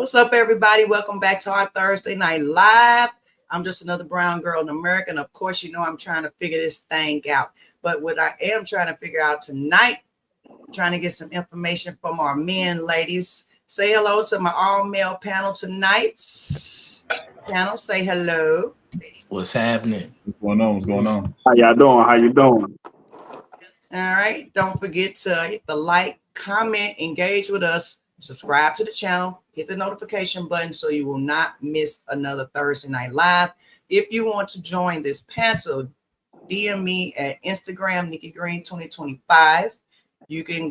What's up, everybody? Welcome back to our Thursday Night Live. I'm just another brown girl in America, and of course, you know I'm trying to figure this thing out. But what I am trying to figure out tonight, I'm trying to get some information from our men, ladies. Say hello to my all-male panel tonight. Panel, say hello. What's happening? What's going on? What's going on? How y'all doing? How you doing? All right. Don't forget to hit the like, comment, engage with us, subscribe to the channel, hit the notification button so you will not miss another Thursday Night Live. If you want to join this panel, DM me at Instagram, Nikki Green 2025. You can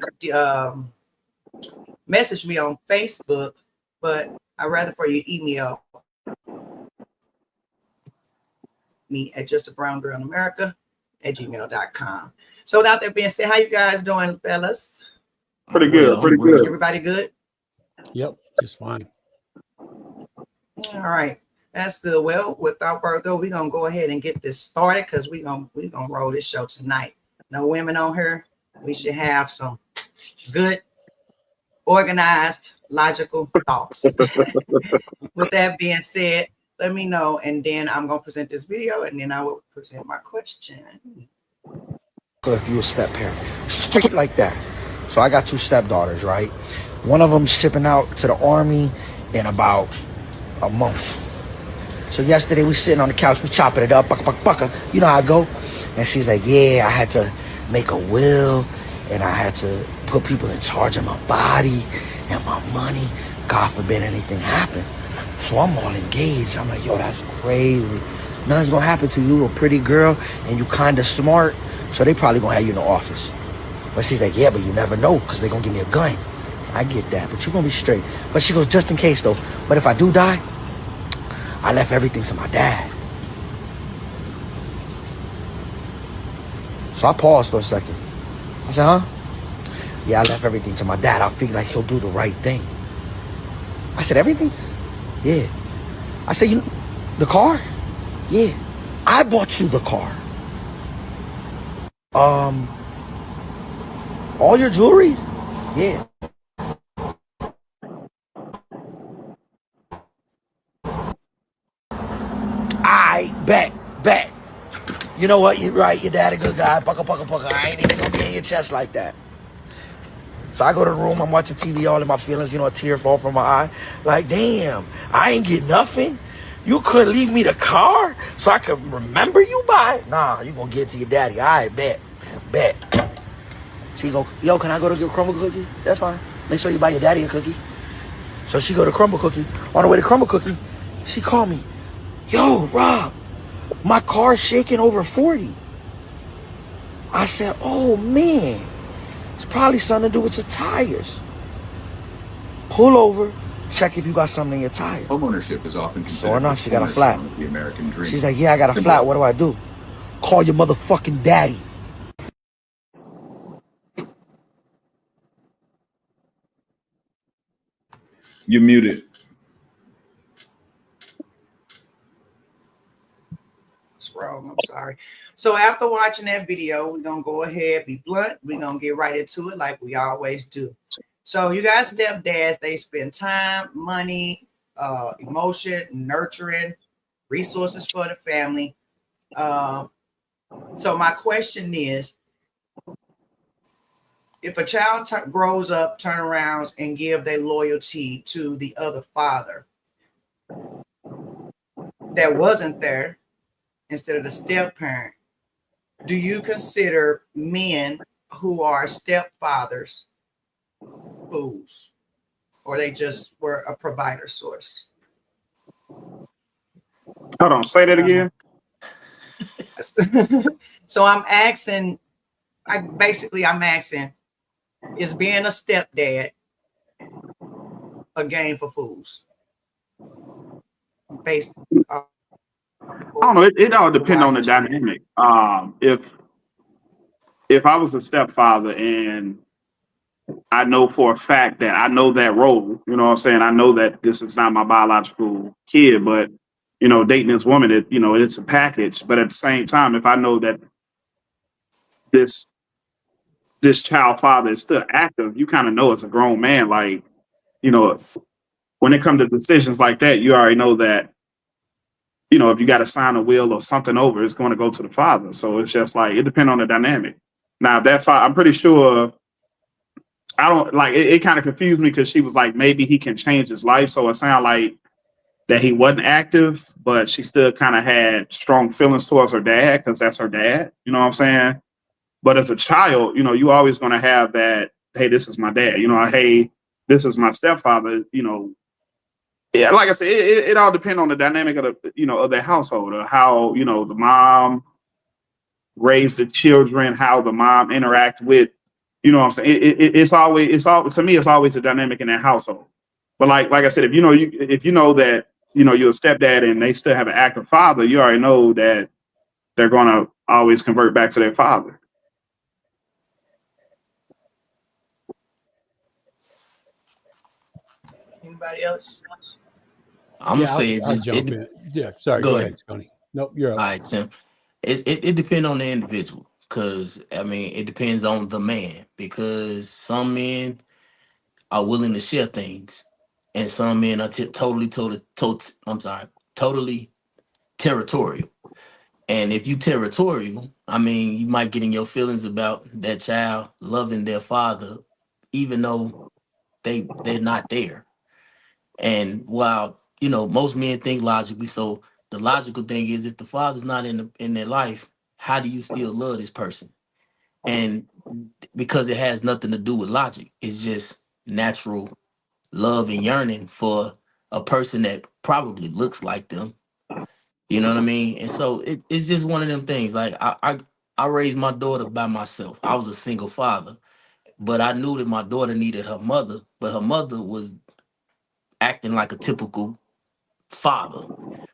message me on Facebook, but I'd rather for you email me at justabrowngirlinamerica@gmail.com. So without that being said, how you guys doing, fellas? Pretty good. Pretty good. Everybody good? Yep, just fine. All right, that's good. Well, without further ado, we're gonna go ahead and get this started because we're gonna roll this show tonight. No women on here. We should have some good, organized, logical thoughts. With that being said, let me know, and then I'm gonna present this video, and then I will present my question. If you a step parent, straight like that. So I got two stepdaughters, right? One of them shipping out to the army in about a month. So yesterday we sitting on the couch, we chopping it up, bucka. You know how I go? And she's like, yeah, I had to make a will, and I had to put people in charge of my body and my money. God forbid anything happen. So I'm all engaged. I'm like, yo, that's crazy. Nothing's gonna happen to you, a pretty girl, and you kinda smart. So they probably gonna have you in the office. But she's like, yeah, but you never know, because they're gonna give me a gun. I get that, but you're gonna be straight. But she goes, just in case though. But if I do die, I left everything to my dad. So I paused for a second. I said, huh? Yeah, I left everything to my dad. I feel like he'll do the right thing. I said, everything? Yeah. I said, you know, the car? Yeah. I bought you the car. All your jewelry? Yeah. I bet. You know what? You're right. Your dad a good guy. Pucka. I ain't even gonna be in your chest like that. So I go to the room. I'm watching TV, all in my feelings. You know, a tear fall from my eye. Like, damn, I ain't get nothing. You couldn't leave me the car so I could remember you by? Nah, you gonna get it to your daddy. All right, bet. She go, yo, can I go to get a crumble cookie? That's fine. Make sure you buy your daddy a cookie. So she go to crumble cookie. On the way to crumble cookie, she called me. Yo, Rob, my car's shaking over 40. I said, oh, man. It's probably something to do with your tires. Pull over, check if you got something in your tire. Homeownership is often considered sure enough, she got a flat. The American dream. She's like, yeah, I got a flat. What do I do? Call your motherfucking daddy. You're muted. What's wrong? I'm sorry. So after watching that video, we're gonna go ahead, be blunt. We're gonna get right into it like we always do. So you guys, stepdads, they spend time, money, emotion, nurturing, resources for the family. So my question is, if a child grows up, turn around and give their loyalty to the other father that wasn't there instead of the step parent, do you consider men who are stepfathers fools, or they just were a provider source? Hold on, say that again. So I'm asking, is being a stepdad a game for fools? Based I don't know. It all depends on the dynamic. If I was a stepfather and I know for a fact that I know that role, you know what I'm saying? I know that this is not my biological kid, but, you know, dating this woman, it's a package. But at the same time, if I know that this child father is still active, you kind of know it's a grown man. Like, you know, when it comes to decisions like that, you already know that, you know, if you got to sign a will or something over, it's going to go to the father. So it's just like, it depends on the dynamic. Now that father, I'm pretty sure, I don't like it kind of confused me because she was like, maybe he can change his life. So it sounded like that he wasn't active, but she still kind of had strong feelings towards her dad because that's her dad. You know what I'm saying? But as a child, you know, you always going to have that, hey, this is my dad. You know, hey, this is my stepfather. You know, yeah, like I said, it all depends on the dynamic of the, you know, of the household, or how, you know, the mom raised the children, how the mom interact with, you know what I'm saying? It's always, to me, it's always a dynamic in that household. But like I said, if you know that, you know, you're a stepdad and they still have an active father, you already know that they're going to always convert back to their father. Anybody else? I'm Yeah, gonna say I'll jump in. Yeah, sorry. Go Go ahead. ahead, Tony. Nope, you're All up. right, Tim. It depends on the individual, because I mean it depends on the man, because some men are willing to share things, and some men are totally territorial. And if you territorial, I mean, you might get in your feelings about that child loving their father, even though they're not there. And while you know most men think logically, so the logical thing is if the father's not in their life, how do you still love this person? And because it has nothing to do with logic, it's just natural love and yearning for a person that probably looks like them. You know what I mean? And so it's just one of them things. Like I raised my daughter by myself. I was a single father, but I knew that my daughter needed her mother, but her mother was acting like a typical father,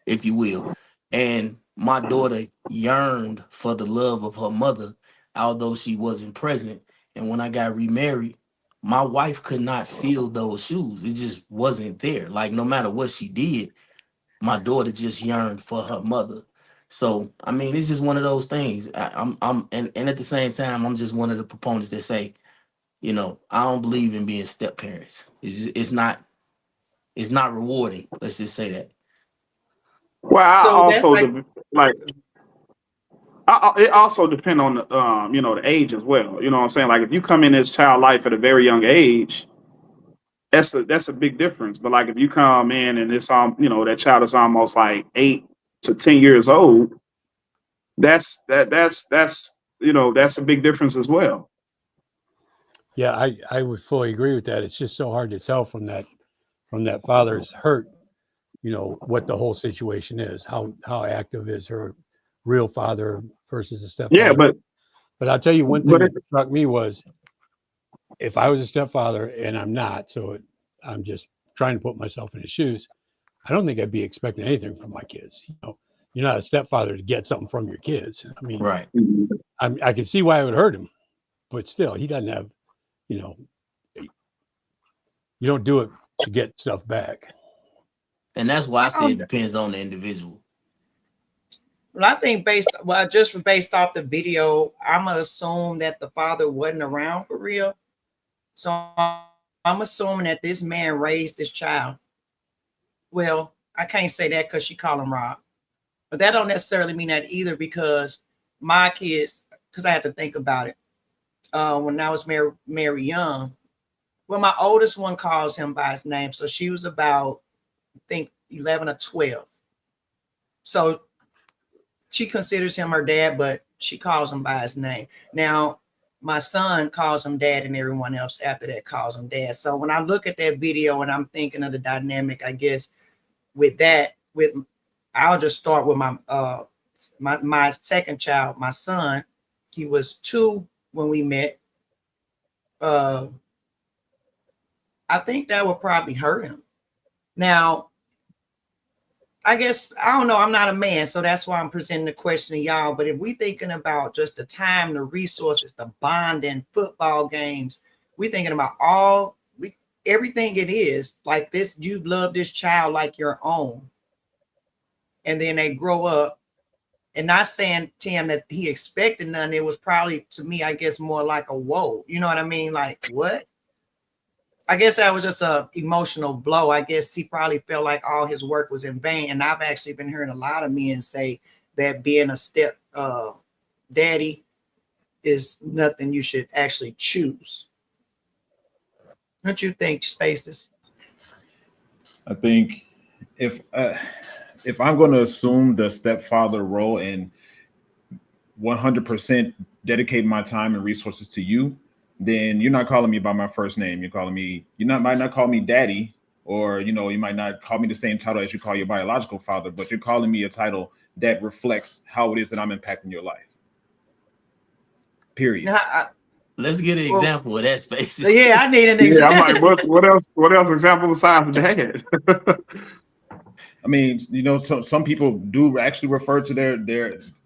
if you will. And my daughter yearned for the love of her mother, although she wasn't present. And when I got remarried, my wife could not fill those shoes. It just wasn't there. Like no matter what she did, my daughter just yearned for her mother. So I mean, it's just one of those things. And at the same time, I'm just one of the proponents that say, you know, I don't believe in being step parents. It's not rewarding. Let's just say that. Well, I So that's also, like, like, it also depends on the, you know, the age as well. You know what I'm saying? Like if you come in this child life at a very young age, that's a big difference. But like if you come in and it's you know, that child is almost like 8 to 10 years old, that's you know, that's a big difference as well. Yeah, I would fully agree with that. It's just so hard to tell from that father's hurt, you know, what the whole situation is, how active is her real father versus a Yeah, stepfather. But I'll tell you one thing that struck me was, if I was a stepfather, and I'm not, so I'm just trying to put myself in his shoes, I don't think I'd be expecting anything from my kids. You know, you're not a stepfather to get something from your kids. I mean, Right. I can see why it would hurt him, but still, he doesn't have, you know, you don't do it to get stuff back. And that's why I say I it depends on the individual. well, I think based off the video, I'm gonna assume that the father wasn't around for real. So I'm assuming that this man raised this child. Well, I can't say that because she called him Rob, but that don't necessarily mean that either, because my kids, because I had to think about it. When I was very young, well, my oldest one calls him by his name, so she was about, I think, 11 or 12. So she considers him her dad, but she calls him by his name. Now, my son calls him dad, and everyone else after that calls him dad. So when I look at that video and I'm thinking of the dynamic, I guess I'll just start with my second child, my son. He was 2 when we met. I think that would probably hurt him. Now, I guess, I don't know, I'm not a man, so that's why I'm presenting the question to y'all. But if we thinking about just the time, the resources, the bonding, football games, we thinking about everything it is, like this, you love this child like your own. And then they grow up, and not saying, Tim, that he expected none. It was probably, to me, I guess, more like a whoa. You know what I mean? Like, what? I guess that was just a emotional blow. I guess he probably felt like all his work was in vain. And I've actually been hearing a lot of men say that being a step daddy is nothing you should actually choose. Don't you think, Spaces? I think if I'm going to assume the stepfather role and 100% dedicate my time and resources to you, then you're not calling me by my first name. You're calling me. Might not call me daddy, or you might not call me the same title as you call your biological father, but you're calling me a title that reflects how it is that I'm impacting your life. Period. Let's get an Well, example of that, Spaces. yeah, I need an Yeah, I'm like, example. what else? What else example besides dad? I mean, some people do actually refer to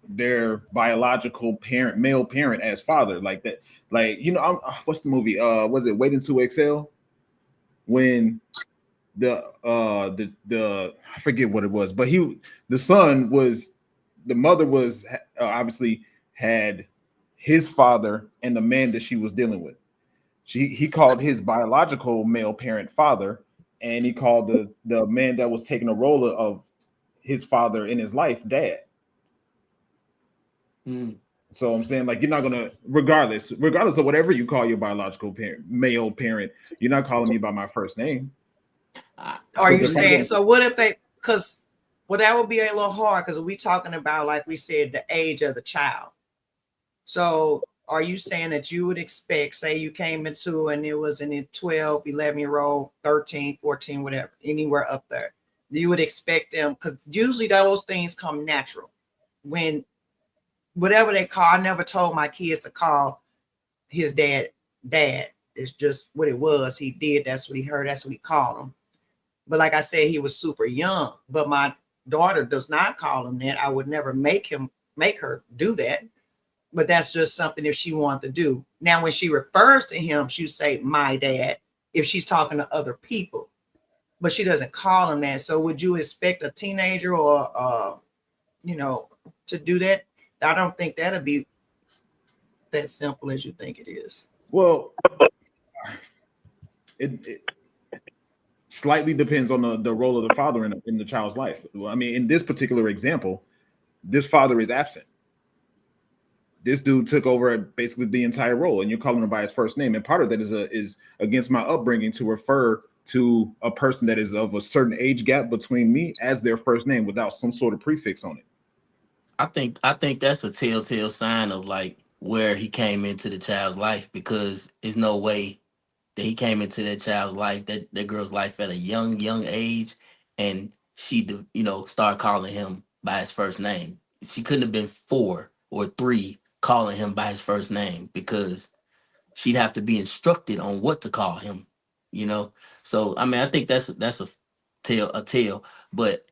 their biological parent, male parent, as father, like that. Like, what's the movie? Was it Waiting to Exhale? When the I forget what it was, but the mother was obviously had his father and the man that she was dealing with. He called his biological male parent father, and he called the man that was taking a role of his father in his life dad. Mm. So I'm saying, like, you're not gonna, regardless of whatever you call your biological parent, male parent, you're not calling me by my first name. Are you Because if I'm saying gonna, so? What if they? Because well, that would be a little hard because we talking about, like we said, the age of the child. So are you saying that you would expect, say you came into and it was in a 12, 11-year-old, 13, 14, whatever, anywhere up there, you would expect them, because usually those things come natural when whatever they call. I never told my kids to call his dad. It's just what it was. He did. That's what he heard. That's what he called him. But like I said, he was super young. But my daughter does not call him that. I would never make her do that. But that's just something if she wanted to do. Now, when she refers to him, she say my dad if she's talking to other people, but she doesn't call him that. So would you expect a teenager or to do that? I don't think that'd be that simple as you think it is. well, it slightly depends on the role of the father in the child's life. Well, I mean, in this particular example, this father is absent. This dude took over basically the entire role, and you're calling him by his first name. And part of that is against my upbringing to refer to a person that is of a certain age gap between me as their first name without some sort of prefix on it. I think that's a telltale sign of like where he came into the child's life, because there's no way that he came into that child's life, that girl's life at a young age, and started calling him by his first name. She couldn't have been 4 or 3 calling him by his first name, because she'd have to be instructed on what to call him. You know, so I mean, I think that's a tale. But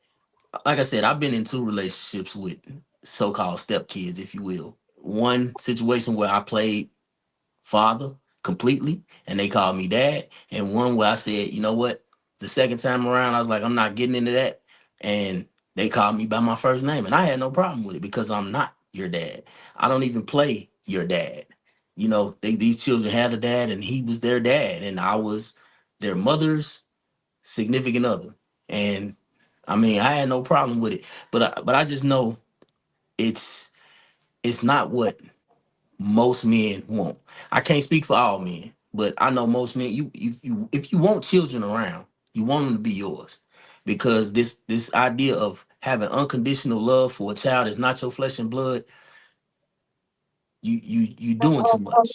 like I said, I've been in 2 relationships with so-called stepkids, if you will. One situation where I played father completely and they called me dad, and one where I said, you know what, the second time around I was like, I'm not getting into that, and they called me by my first name, and I had no problem with it because I'm not your dad. I don't even play your dad. These children had a dad and he was their dad, and I was their mother's significant other. And I mean, I had no problem with it, but I just know it's not what most men want. I can't speak for all men, but I know most men. If you want children around, you want them to be yours, because this idea of having unconditional love for a child is not your flesh and blood. You doing too much.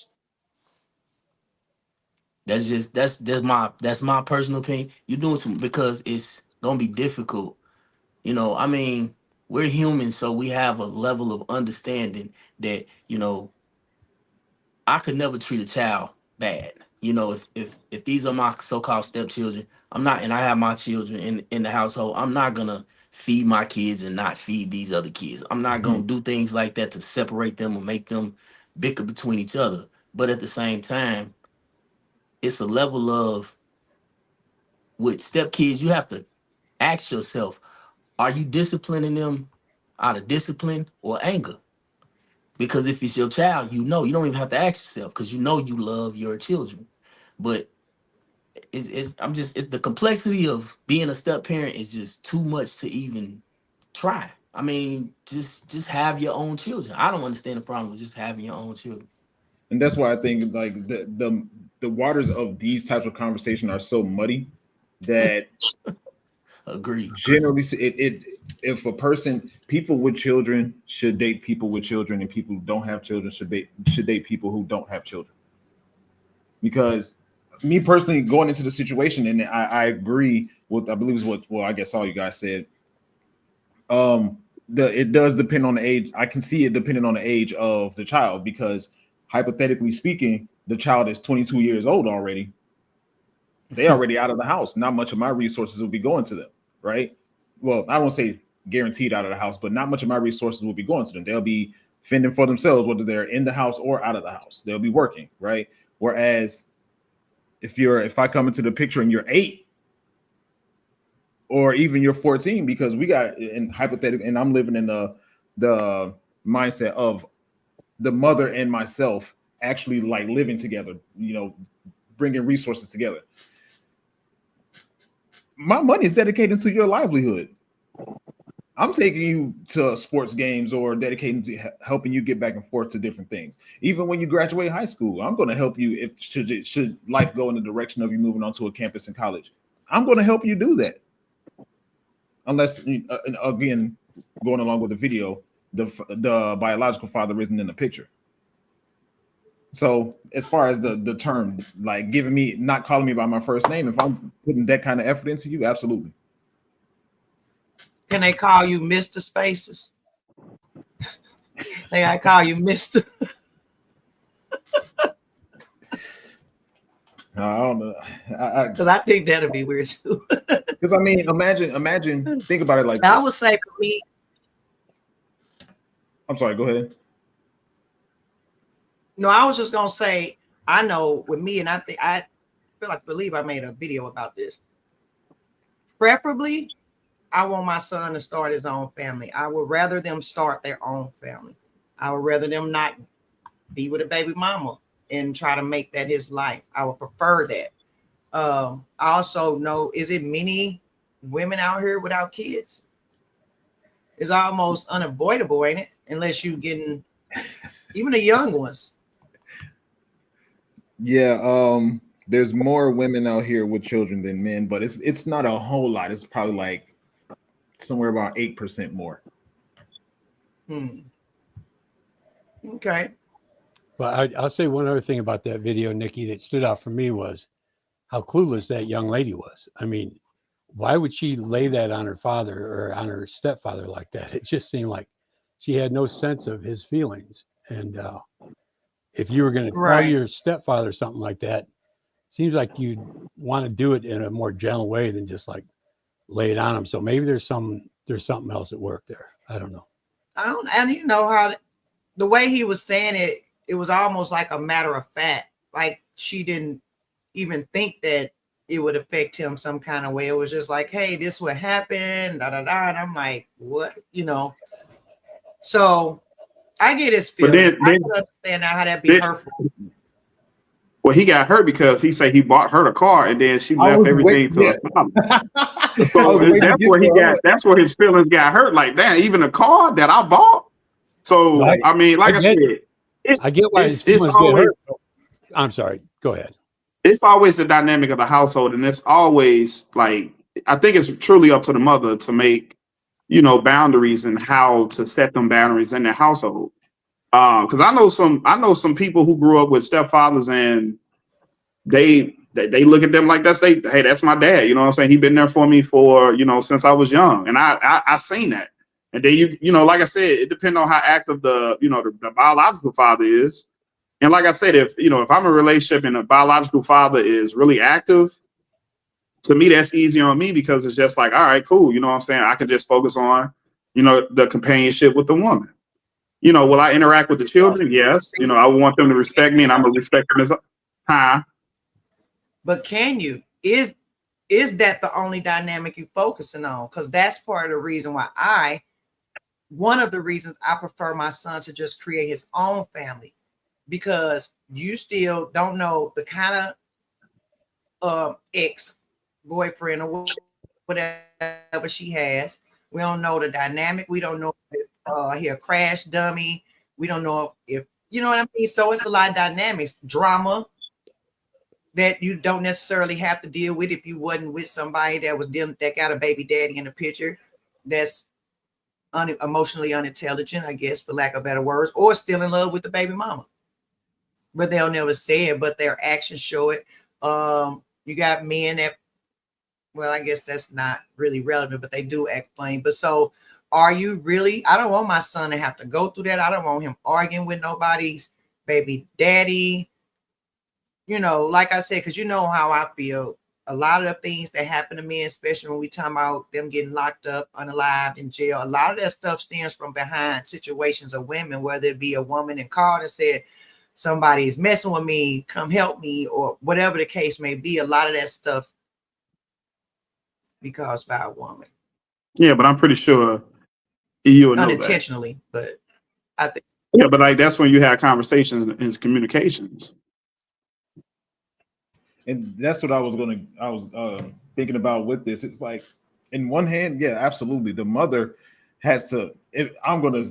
That's my personal opinion. You're doing too, because it's gonna be difficult. I mean, we're human, so we have a level of understanding that I could never treat a child bad. If these are my so-called stepchildren, I'm not, and I have my children in the household, I'm not gonna feed my kids and not feed these other kids. I'm not gonna do things like that to separate them or make them bicker between each other. But at the same time, it's a level of, with stepkids, you have to ask yourself, are you disciplining them out of discipline or anger? Because if it's your child, you don't even have to ask yourself, because you love your children. But the complexity of being a step parent is just too much to even try. I mean, just have your own children. I don't understand the problem with just having your own children. And that's why I think like the waters of these types of conversation are so muddy that Agreed. generally if a person, people with children should date people with children, and people who don't have children should date people who don't have children. Because me personally, going into the situation, and I agree with, I believe is what, well, I guess all you guys said. It does depend on the age. I can see it depending on the age of the child, because hypothetically speaking, the child is 22 years old already. They already out of the house. Not much of my resources will be going to them, right? Well, I won't say guaranteed out of the house, but not much of my resources will be going to them. They'll be fending for themselves, whether they're in the house or out of the house. They'll be working, right? Whereas if I come into the picture and you're 8, or even you're 14, because we got in hypothetical, and I'm living in the mindset of the mother and myself actually like living together, bringing resources together. My money is dedicated to your livelihood. I'm taking you to sports games or dedicating to helping you get back and forth to different things. Even when you graduate high school, I'm going to help you if should life go in the direction of you moving onto a campus in college. I'm going to help you do that. Unless, again, going along with the video, the biological father isn't in the picture. So as far as the term, like not calling me by my first name, if I'm putting that kind of effort into you, absolutely. Can they call you Mr. Spaces? They gotta call you Mr. I don't know. Because I think that'd be weird too. Because I mean, imagine, think about it like this. I would say for me. I'm sorry, go ahead. No, I was just gonna say, I know with me, and I believe I made a video about this. Preferably, I want my son to start his own family. I would rather them start their own family. I would rather them not be with a baby mama and try to make that his life. I would prefer that. I also know, is it many women out here without kids? It's almost unavoidable, ain't it? Unless you getting even the young ones. Yeah, there's more women out here with children than men, but it's not a whole lot. It's probably like somewhere about 8% more. Okay. But I'll say one other thing about that video, Nikki, that stood out for me was how clueless that young lady was. I mean, why would she lay that on her father or on her stepfather like that? It just seemed like she had no sense of his feelings. And if you were going to tell your stepfather something like that, seems like you'd want to do it in a more gentle way than just like lay it on him. So maybe there's something else at work there. I don't know. And you know how the way he was saying it, it was almost like a matter of fact. Like she didn't even think that it would affect him some kind of way. It was just like, hey, this would happen, da da da. And I'm like, what? So I get his feelings. I can understand now how that'd be hurtful. Well, he got hurt because he said he bought her a car and then she left everything to her mom. So that's where his feelings got hurt. Like, damn, even a car that I bought. So I mean, like I said, I get why it's always. I'm sorry. Go ahead. It's always the dynamic of the household, and it's always like, I think it's truly up to the mother to make, boundaries and how to set them boundaries in their household. Because I know some people who grew up with stepfathers, and they look at them like hey, that's my dad. You know what I'm saying? He's been there for me for, since I was young, and I seen that. And then like I said, it depends on how active the biological father is. And like I said, if I'm in a relationship and a biological father is really active, to me, that's easy on me, because it's just like, all right, cool. You know what I'm saying? I can just focus on, the companionship with the woman. Will I interact with the children? Yes. I want them to respect me, and I'm going to respect them as But can you? Is that the only dynamic you focusing on? Because that's part of the reason why one of the reasons I prefer my son to just create his own family, because you still don't know the kind of ex boyfriend or whatever she has. We don't know the dynamic. We don't know if he a crash dummy. We don't know if you know what I mean. So it's a lot of dynamics, drama that you don't necessarily have to deal with if you wasn't with somebody that was dealing that got a baby daddy in the picture that's emotionally unintelligent, I guess, for lack of better words, or still in love with the baby mama. But they'll never say it, but their actions show it. You got men that, well, I guess that's not really relevant, but they do act funny. But so are you really? I don't want my son to have to go through that. I don't want him arguing with nobody's baby daddy. You know, like I said, because you know how I feel. A lot of the things that happen to men, especially when we talk about them getting locked up, unalived in jail, a lot of that stuff stems from behind situations of women, whether it be a woman and called and said, somebody's messing with me, come help me, or whatever the case may be. A lot of that stuff be caused by a woman. Yeah, but I'm pretty sure you would know that. Unintentionally, but I think. Yeah, but like that's when you have conversations and communications. And that's what I was thinking about with this. It's like, in one hand, yeah, absolutely, the mother has to. I'm gonna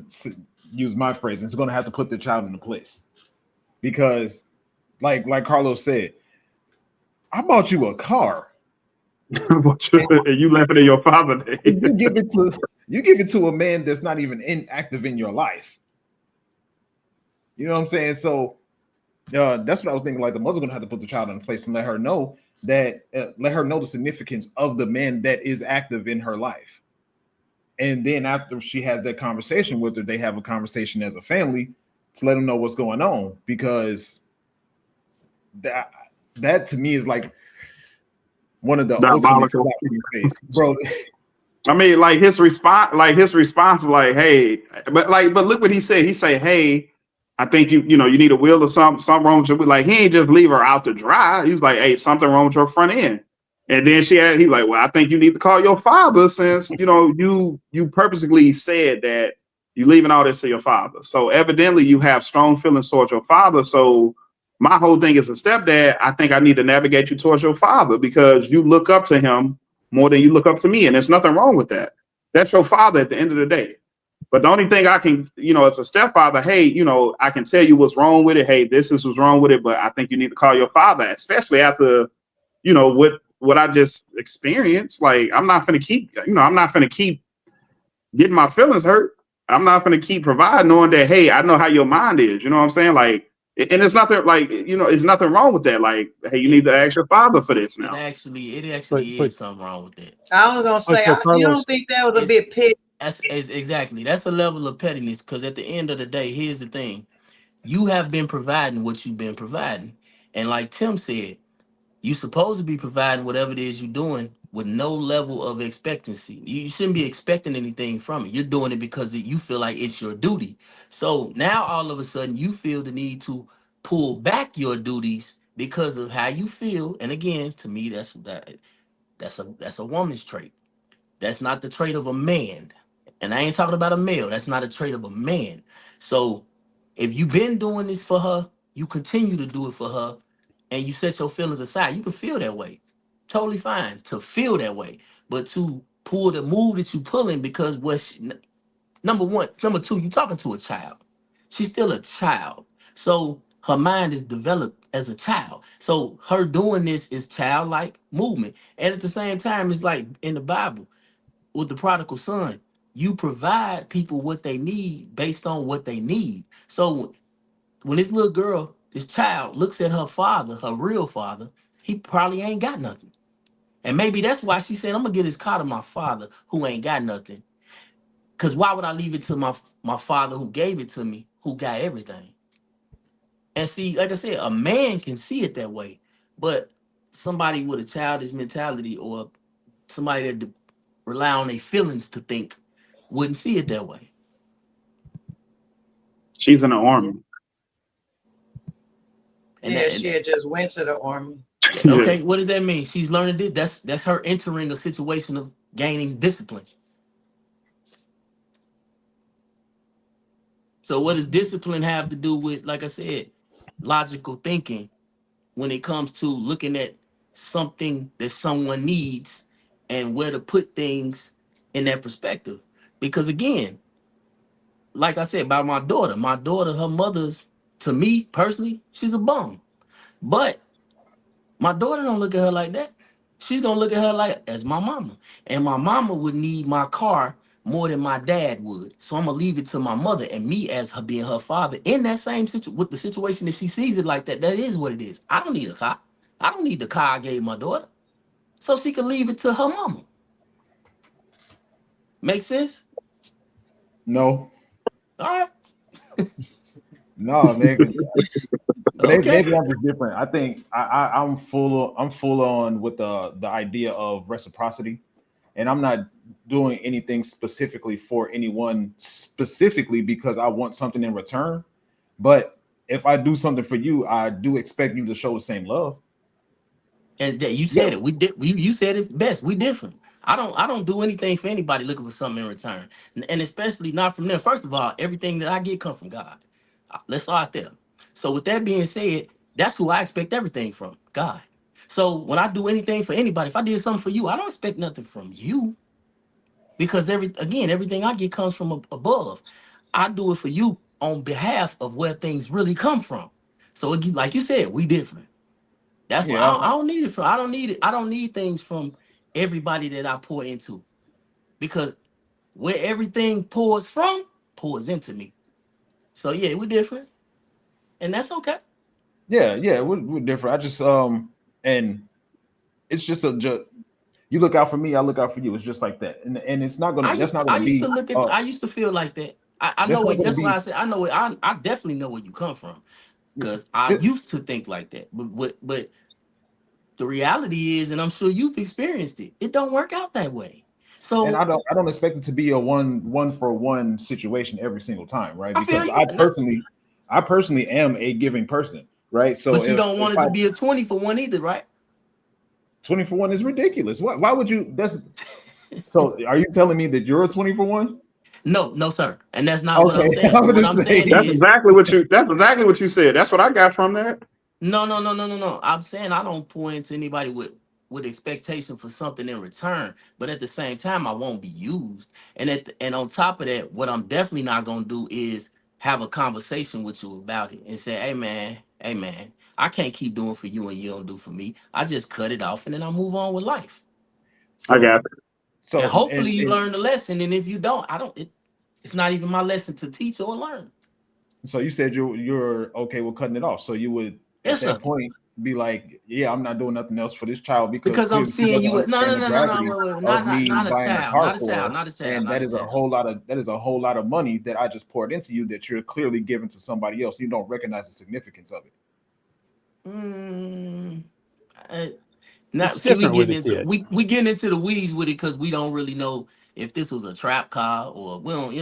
use my phrase, it's gonna have to put the child in the place, because, like Carlos said, I bought you a car, and you laughing at your father day. you give it to a man that's not even active in your life. You know what I'm saying? So that's what I was thinking. Like, the mother's gonna have to put the child in place and let her know the significance of the man that is active in her life. And then after she has that conversation with her, they have a conversation as a family to let them know what's going on, because that to me is like one of the ultimate slap in your face, bro. I mean, like his response is like, hey, but look what he said. He say, hey, I think you need a wheel or something wrong with your wheel. Like, he ain't just leave her out to dry. He was like, hey, something wrong with your front end. And then he like, well, I think you need to call your father, since you purposely said that you leaving all this to your father. So evidently you have strong feelings towards your father. So my whole thing as a stepdad, I think I need to navigate you towards your father, because you look up to him more than you look up to me. And there's nothing wrong with that. That's your father at the end of the day. But the only thing I can, as a stepfather, hey, I can tell you what's wrong with it. Hey, this is what's wrong with it. But I think you need to call your father, especially after, what I just experienced. Like, I'm not going to keep getting my feelings hurt. I'm not going to keep providing, knowing that, hey, I know how your mind is. You know what I'm saying? Like, and it's nothing like, it's nothing wrong with that. Like, hey, you need to ask your father for this now. It actually is something wrong with that. I was gonna say, you don't think that was a bit petty? That's exactly. That's a level of pettiness, because at the end of the day, here's the thing: you have been providing what you've been providing, and like Tim said, you supposed to be providing whatever it is you're doing with no level of expectancy. You shouldn't be expecting anything from it. You're doing it because you feel like it's your duty. So now all of a sudden you feel the need to pull back your duties because of how you feel. And again, to me, that's a woman's trait. That's not the trait of a man. And I ain't talking about a male. That's not a trait of a man. So if you've been doing this for her, you continue to do it for her, and you set your feelings aside. You can feel that way. Totally fine to feel that way. But to pull the move that you pulling because number one, number two, you talking to a child. She's still a child. So her mind is developed as a child. So her doing this is childlike movement. And at the same time, it's like in the Bible with the prodigal son, you provide people what they need based on what they need. So when this little girl, this child, looks at her father, her real father, he probably ain't got nothing. And maybe that's why she said, I'm gonna get this car to my father who ain't got nothing. Cause why would I leave it to my father who gave it to me, who got everything? And see, like I said, a man can see it that way, but somebody with a childish mentality or somebody that rely on their feelings to think wouldn't see it that way. She's in the army. And she had just went to the army. Okay, what does that mean? She's learning this. That's her entering a situation of gaining discipline. So what does discipline have to do with, like I said, logical thinking when it comes to looking at something that someone needs and where to put things in that perspective. Because again, like I said about my daughter, her mother's, to me personally, she's a bum. But my daughter don't look at her like that. She's gonna look at her like as my mama. And my mama would need my car more than my dad would. So I'm gonna leave it to my mother and me as her being her father in that same with the situation. If she sees it like that, that is what it is. I don't need a car. I don't need the car I gave my daughter. So she can leave it to her mama. Make sense? No, All right. no, man. 'Cause Okay. maybe I'm just different. I think I'm full on with the idea of reciprocity, and I'm not doing anything specifically for anyone specifically because I want something in return. But if I do something for you, I do expect you to show the same love. And that you Yeah, said it. We did. You said it best. We different. I don't do anything for anybody looking for something in return, and especially not from them. First of all, everything that I get come from God. Let's start there. So with that being said, that's who I expect everything from, God. So when I do anything for anybody, if I did something for you, I don't expect nothing from you because everything I get comes from above. I do it for you on behalf of where things really come from. So like you said, we different. That's why yeah. I don't need it from. I don't need it. I don't need things from everybody that I pour into because where everything pours from pours into me. So yeah, we're different, and that's okay. Yeah, we're different. I just and it's just you look out for me, I look out for you. It's just like that, and it's not gonna. That's not I gonna used be. to look at. I used to feel like that. I know That's not what. gonna That's why be. I said I know it. I definitely know where you come from because I It, used to think like that. But the reality is, and I'm sure you've experienced it. It don't work out that way. and So I don't expect it to be a one for one situation every single time, right? I feel Because you. I personally am a giving person, right? So But you don't if want it I to be a 20 for one either, right? 20 for one is ridiculous. Why would you? That's so. Are you telling me that you're a 20 for one? No, no, sir. And that's not what I'm Okay, saying. I'm But what gonna I'm saying say. That's is, exactly what you. That's exactly what you said. That's what I got from that. no. I'm saying I don't pour into anybody with expectation for something in return. But at the same time, I won't be used. And on top of that, what I'm definitely not gonna do is have a conversation with you about it and say, hey man, I can't keep doing for you and you don't do for me. I just cut it off and then I move on with life. I So got And so hopefully you learn the lesson. And if you don't, I don't. It's not even my lesson to teach or learn. so you said you're okay with cutting it off. So you would at Yes, that sir. point be like, yeah, I'm not doing nothing else for this child because Because I'm clearly she seeing doesn't you. understand the No. gravity Wait, of me not a buying a child. car Not a for child. her. Not a child. And Not that a is a child. whole lot of money that I just poured into you that you're clearly giving to somebody else. You don't recognize the significance of it. Mm, It's not see. different with a kid. We getting into the weeds with it because we don't really know if this was a trap car or we don't.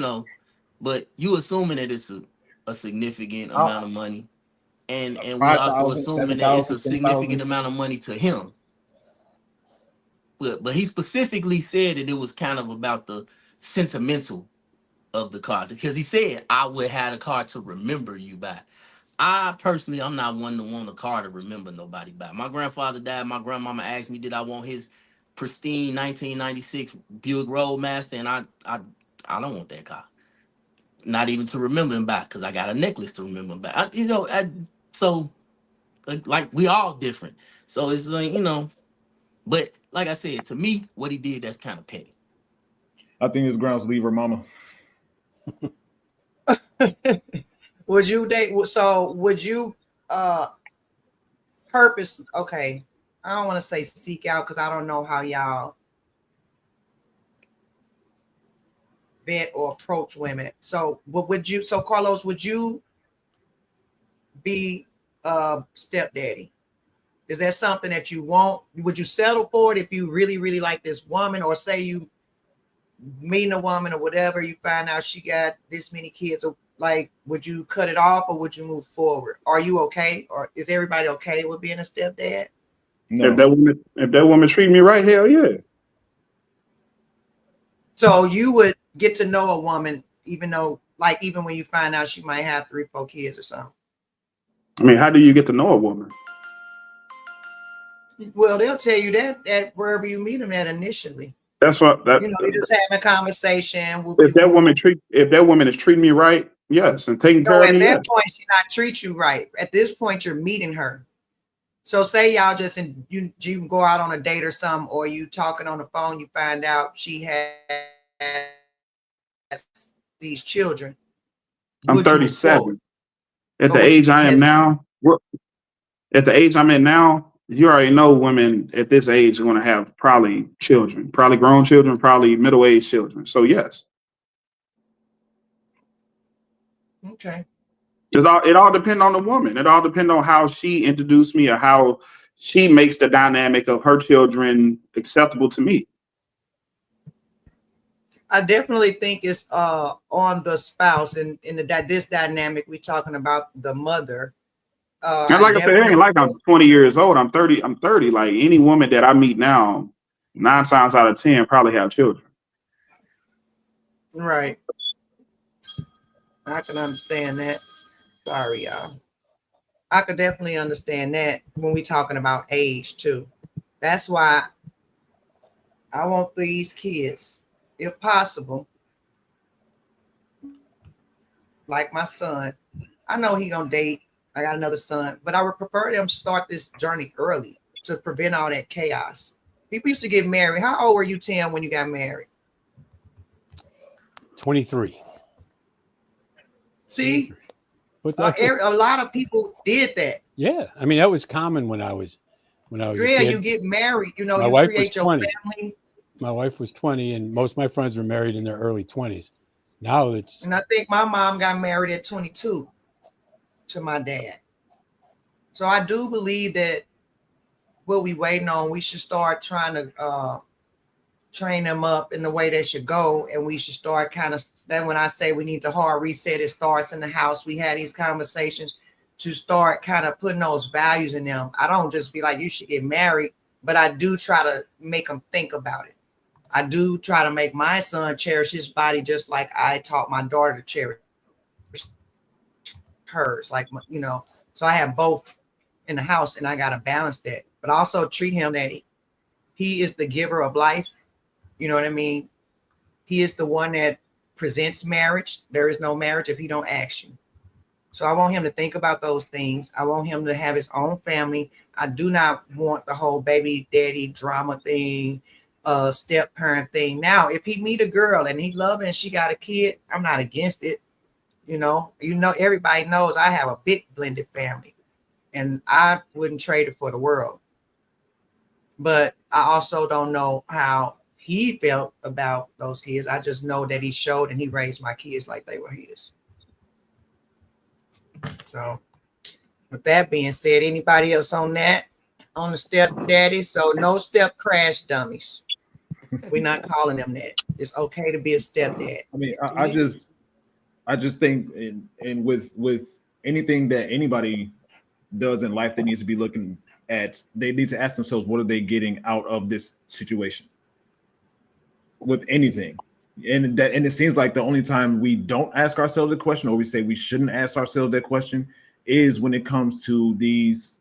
But you assuming that it's a significant Uh, amount of money, and we also 5,000, assuming that it's 7,000, a significant 10,000. amount of money to him. But he specifically said that it was kind of about the sentimental of the car because he said I would have a car to remember you by. I personally, I'm not one to want a car to remember nobody by. My grandfather died. My grandmama asked me, did I want his pristine 1996 Buick Roadmaster, and I don't want that car. Not even to remember him by, because I got a necklace to remember him by. So like we all different. So it's like but like I said, to me, what he did that's kind of petty. I think it's grounds leave her mama. Would you date? So would you purpose? Okay, I don't want to say seek out because I don't know how y'all vet or approach women. So would you? So Carlos, would you be a stepdaddy? Is that something that you want? Would you settle for it if you really, really like this woman, or say you meeting a woman or whatever, you find out she got this many kids? Or like, would you cut it off or would you move forward? Are you okay, or is everybody okay with being a stepdad? if No. that woman treat me right, hell yeah. So you would get to know a woman, even though, like, even when you find out she might have 3, 4 kids or something. I mean, how do you get to know a woman? Well, they'll tell you that at wherever you meet them at initially. That's what that. You know, you're just having a conversation. Whoop, If whoop, that whoop. woman is treating me right, yes, and taking care No, of at me, that yes. point, she not treat you right. At this point, you're meeting her. So say y'all just you go out on a date or something, or you talking on the phone, you find out she has these children. I'm Would you move forward, 37. At or the would you age be I am hesitant? now, at the age I'm in now, you already know women at this age are going to have probably children, probably grown children, probably middle-aged children. So yes, Okay. it all depends on the woman. It all depends on how she introduced me or how she makes the dynamic of her children acceptable to me. I definitely think it's on the spouse and in this dynamic we're talking about the mother. And I like I said, it definitely ain't like I'm 20 years old. I'm 30. I'm 30. Like any woman that I meet now, 9 times out of 10 probably have children. right. I can understand that. Sorry, y'all. I could definitely understand that when we're talking about age too. That's why I want these kids, if possible, like my son. I know he gonna date. I got another son, but I would prefer them start this journey early to prevent all that chaos. People used to get married. How old were you, Tim, when you got married? 23. See, But that's a lot of people did that. yeah. I mean, that was common when I was a Yeah, you kid. get married. You know, My you wife was create your 20. family. My wife was 20, and most of my friends were married in their early 20s. Now it's And I think my mom got married at 22 to my dad. So I do believe that what we waiting on, we should start trying to train them up in the way they should go. And we should start kind of, then when I say we need the hard reset, it starts in the house. We had these conversations to start kind of putting those values in them. I don't just be like, you should get married, but I do try to make them think about it. I do try to make my son cherish his body just like I taught my daughter to cherish hers. Like, you know, so I have both in the house and I got to balance that, but also treat him that he is the giver of life. You know what I mean? He is the one that presents marriage. There is no marriage if he don't ask you. So I want him to think about those things. I want him to have his own family. I do not want the whole baby daddy drama thing, step parent thing. Now, if he meet a girl and he love her and she got a kid, I'm not against it. You know, everybody knows I have a big blended family and I wouldn't trade it for the world. But I also don't know how he felt about those kids. I just know that he showed and he raised my kids like they were his. So with that being said, anybody else on that? On the stepdaddy? So no step crash dummies. We're not calling them that. It's okay to be a stepdad. I mean, I just think and with anything that anybody does in life, they need to be looking at. They need to ask themselves, what are they getting out of this situation? With anything, and it seems like the only time we don't ask ourselves a question, or we say we shouldn't ask ourselves that question, is when it comes to these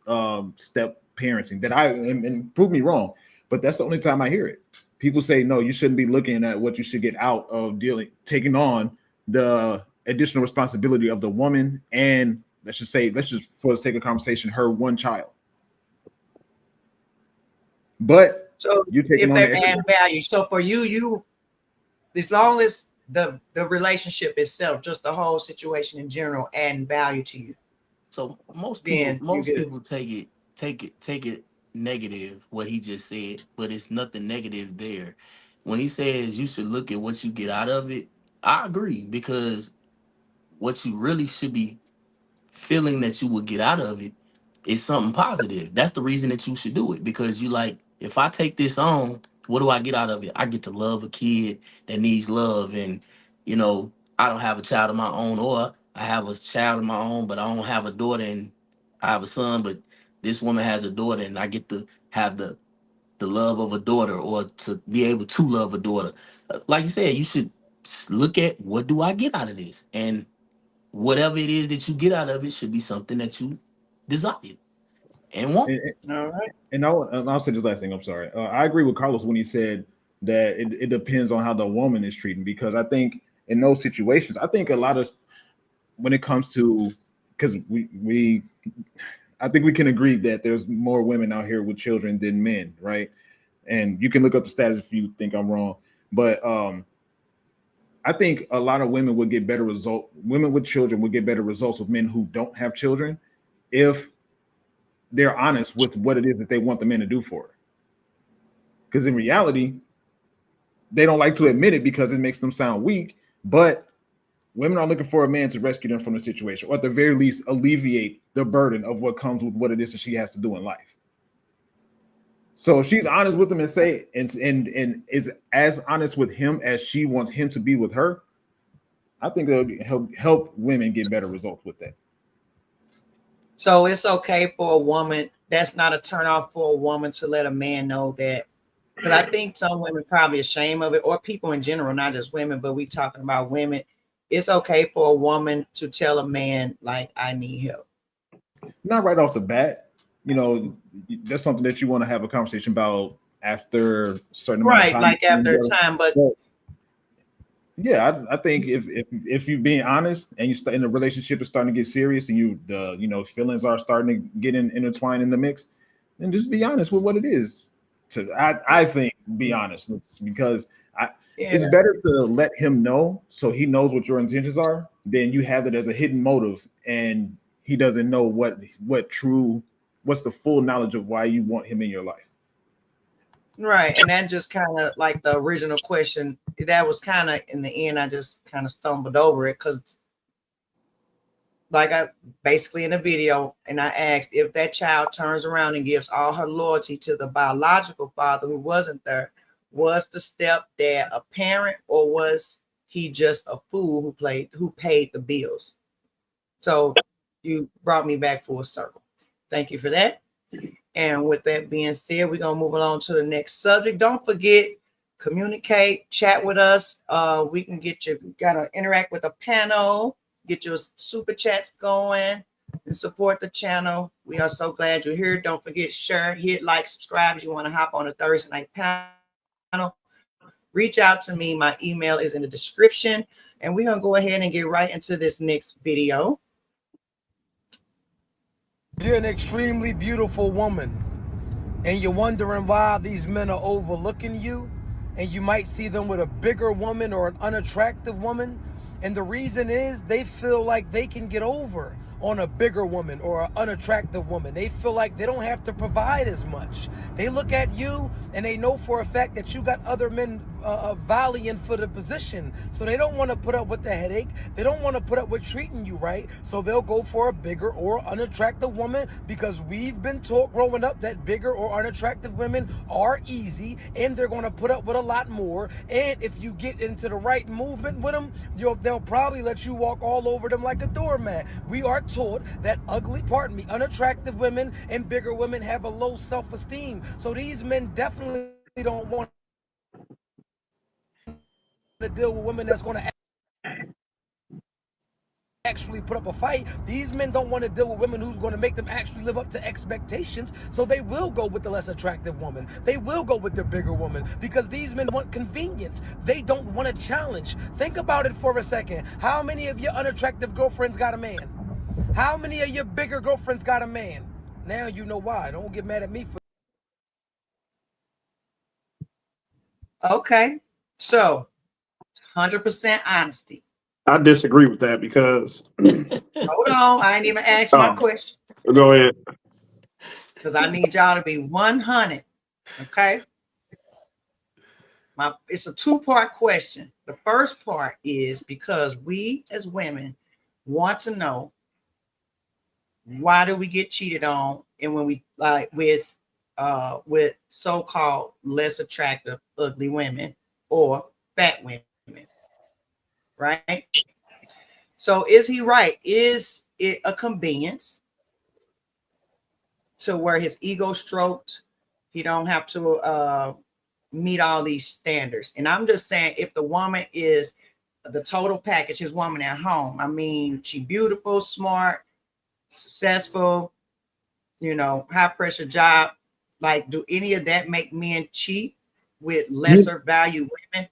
step parenting. That and prove me wrong, but that's the only time I hear it. People say no, you shouldn't be looking at what you should get out of taking on the additional responsibility of the woman, and let's just for the sake of conversation, her one child. But So you taking if on they the add value. So for you, as long as the relationship itself, just the whole situation in general, adding value to you, So then you're most good. people take it negative what he just said, but it's nothing negative there. When he says you should look at what you get out of it, I agree, because what you really should be feeling that you will get out of it is something positive. That's the reason that you should do it, because you like, if I take this on, what do I get out of it? I get to love a kid that needs love. And, you know, I don't have a child of my own, or I have a child of my own, but I don't have a daughter, and I have a son, but this woman has a daughter, and I get to have the love of a daughter, or to be able to love a daughter. Like you said, you should look at, what do I get out of this? And whatever it is that you get out of it should be something that you desire. and want. All right. And I'll say this last thing. I'm sorry. I agree with Carlos when he said that it depends on how the woman is treating, because I think in those situations, I think a lot of when it comes to, because I think we can agree that there's more women out here with children than men, right? And you can look up the status if you think I'm wrong, but I think a lot of women would get better results. Women with children would get better results with men who don't have children if they're honest with what it is that they want the men to do for her. Because in reality, they don't like to admit it because it makes them sound weak. But women are looking for a man to rescue them from the situation, or at the very least, alleviate the burden of what comes with what it is that she has to do in life. So if she's honest with him and say and is as honest with him as she wants him to be with her, I think it'll help women get better results with that. So it's okay for a woman. That's not a turnoff for a woman to let a man know that. Because I think some women probably ashamed of it, or people in general, not just women, but we talking about women. It's okay for a woman to tell a man, like, I need help. Not right off the bat. That's something that you want to have a conversation about after a certain amount of time. Like after time, but yeah, I think if you're being honest and you start in a relationship is starting to get serious and feelings are starting to get intertwined in the mix, then just be honest with what it is. I think be honest, because it's better to let him know so he knows what your intentions are than you have it as a hidden motive and he doesn't know what's the full knowledge of why you want him in your life. Right. And that just kind of like the original question, that was kind of in the end, I just kind of stumbled over it because like I basically in the video, and I asked if that child turns around and gives all her loyalty to the biological father who wasn't there, was the stepdad a parent, or was he just a fool who paid the bills? So you brought me back full circle. Thank you for that. And with that being said, we're going to move along to the next subject. Don't forget, communicate, chat with us. We can get you, got to interact with the panel, get your super chats going and support the channel. We are so glad you're here. Don't forget, share, hit like, subscribe if you want to hop on a Thursday night panel. Reach out to me. My email is in the description. And we're going to go ahead and get right into this next video. You're an extremely beautiful woman, and you're wondering why these men are overlooking you, and you might see them with a bigger woman or an unattractive woman, and the reason is they feel like they can get over on a bigger woman or an unattractive woman. They feel like they don't have to provide as much. They look at you and they know for a fact that you got other men vying for the position. So they don't want to put up with the headache. They don't want to put up with treating you right. So they'll go for a bigger or unattractive woman, because we've been taught growing up that bigger or unattractive women are easy and they're going to put up with a lot more. And if you get into the right movement with them, they'll probably let you walk all over them like a doormat. We are taught that unattractive women and bigger women have a low self-esteem. So these men definitely don't want to deal with women that's going to actually put up a fight. These men don't want to deal with women who's going to make them actually live up to expectations. So they will go with the less attractive woman. They will go with the bigger woman, because these men want convenience. They don't want a challenge. Think about it for a second. How many of your unattractive girlfriends got a man? How many of your bigger girlfriends got a man? Now you know why. Don't get mad at me for. Okay. So 100% honesty. I disagree with that because Hold on. I ain't even asked my question. Go ahead. Because I need y'all to be 100. Okay. It's a two-part question. The first part is because we as women want to know, why do we get cheated on? And when we with so-called less attractive, ugly women or fat women, right? So is he right? Is it a convenience to where his ego stroked? He don't have to meet all these standards. And I'm just saying, if the woman is the total package, his woman at home, I mean, she beautiful, smart, successful, high pressure job, like, do any of that make men cheat with lesser value women?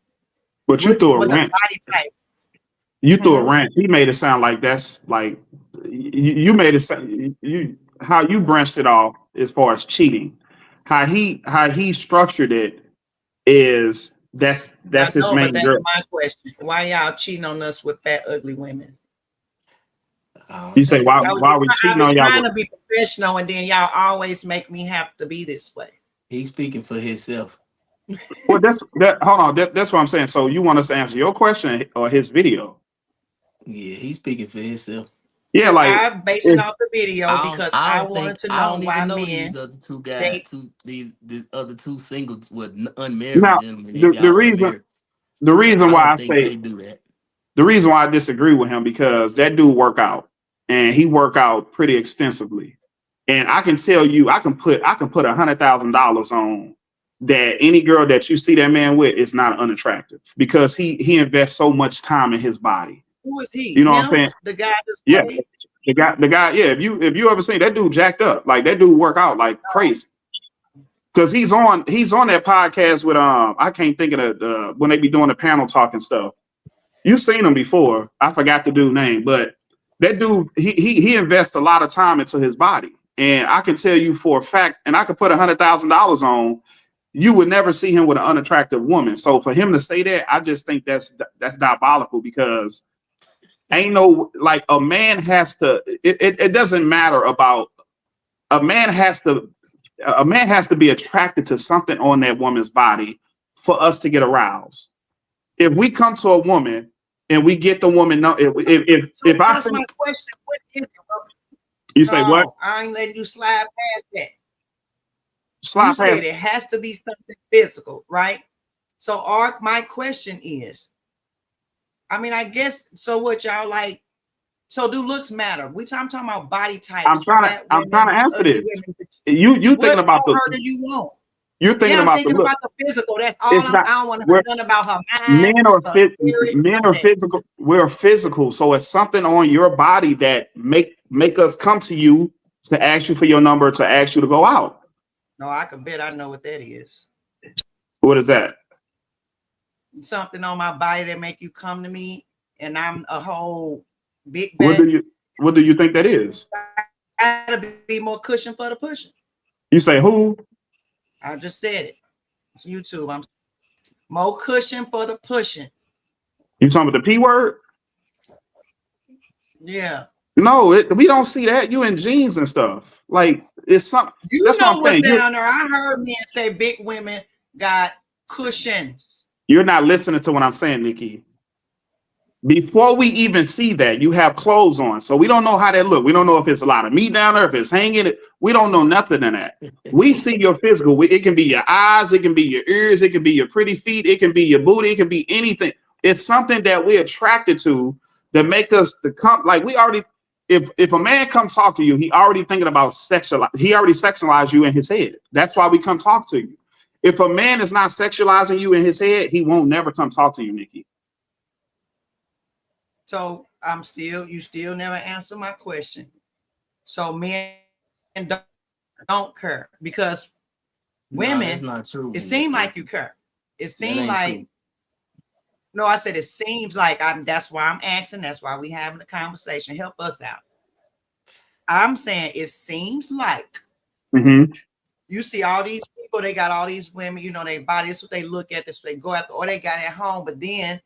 But you threw a What the wrench. body types? You threw a wrench. He made it sound like that's like you made it sound how you branched it off as far as cheating. How he structured it is that's I his know, but main that's girl. my question. Why y'all cheating on us with fat, ugly women? You say why I are we cheating was on y'all? trying to be professional, and then y'all always make me have to be this way. He's speaking for himself. Well, hold on. That's what I'm saying. So you want us to answer your question or his video? Yeah, he's speaking for himself. Yeah, like I'm basing off the video because I don't wanted to I know don't why even know men. these other two guys, these other two singles with unmarried now gentlemen. If the y'all reason unmarried, the reason I why don't I think say they do that. the reason why I disagree with him because that dude work out and he work out pretty extensively, and I can tell you I can put $100,000 on that any girl that you see that man with is not unattractive because he invests so much time in his body. Who is he? You know what I'm Him? saying? The guy that's Yeah, played? the guy. Yeah, if you ever seen that dude jacked up, like that dude work out like crazy. Because he's on that podcast with I can't think of the when they be doing the panel talking stuff. You've seen him before. I forgot the dude's name, but that dude he invests a lot of time into his body, and I can tell you for a fact, and I could put $100,000 on. You would never see him with an unattractive woman. So for him to say that, I just think that's diabolical because ain't no like a man has to. It doesn't matter about a man has to be attracted to something on that woman's body for us to get aroused. If we come to a woman and we get the woman, if I That's say, my question. What is it? you say what? No, I ain't letting you slide past that. Slide You said past. it has to be something physical, right? So, my question is, I mean, I guess so. What y'all like? So, do looks matter? I'm talking about body types. I'm trying to answer ugly this. women. You thinking about on her do you want? you're thinking I'm about the thinking look. about the physical. That's all. It's not. I don't want to know nothing about her mind, Men are her spirit, men none are of that. physical. We're physical, so it's something on your body that make us come to you to ask you for your number, to ask you to go out. No, I can bet I know what that is. What is that? Something on my body that make you come to me, and I'm a whole big What bag. do you think that is? Gotta be more cushion for the pushing. You say who? I just said it. It's YouTube. I'm more cushion for the pushing. You talking about the P word? Yeah. No, we don't see that. You in jeans and stuff. Like it's something. You That's know what I'm what's saying. down there. I heard men say big women got cushions. You're not listening to what I'm saying, Nikki. Before we even see that, you have clothes on. So we don't know how that look. We don't know if it's a lot of meat down there, if it's hanging. We don't know nothing in that. We see your physical. It can be your eyes, it can be your ears, it can be your pretty feet, it can be your booty, it can be anything. It's something that we're attracted to that make us like we already, if a man comes talk to you, he already thinking about he already sexualized you in his head. That's why we come talk to you. If a man is not sexualizing you in his head, he won't never come talk to you, Nikki. So you still never answer my question. So men don't care because women, No, that's not true. it seems like you care. It seems like true. No, I said it seems like that's why I'm asking. That's why we having a conversation. Help us out. I'm saying it seems like you see all these people, they got all these women, they body, this is what they look at, this is what they go after, or they got it at home, but then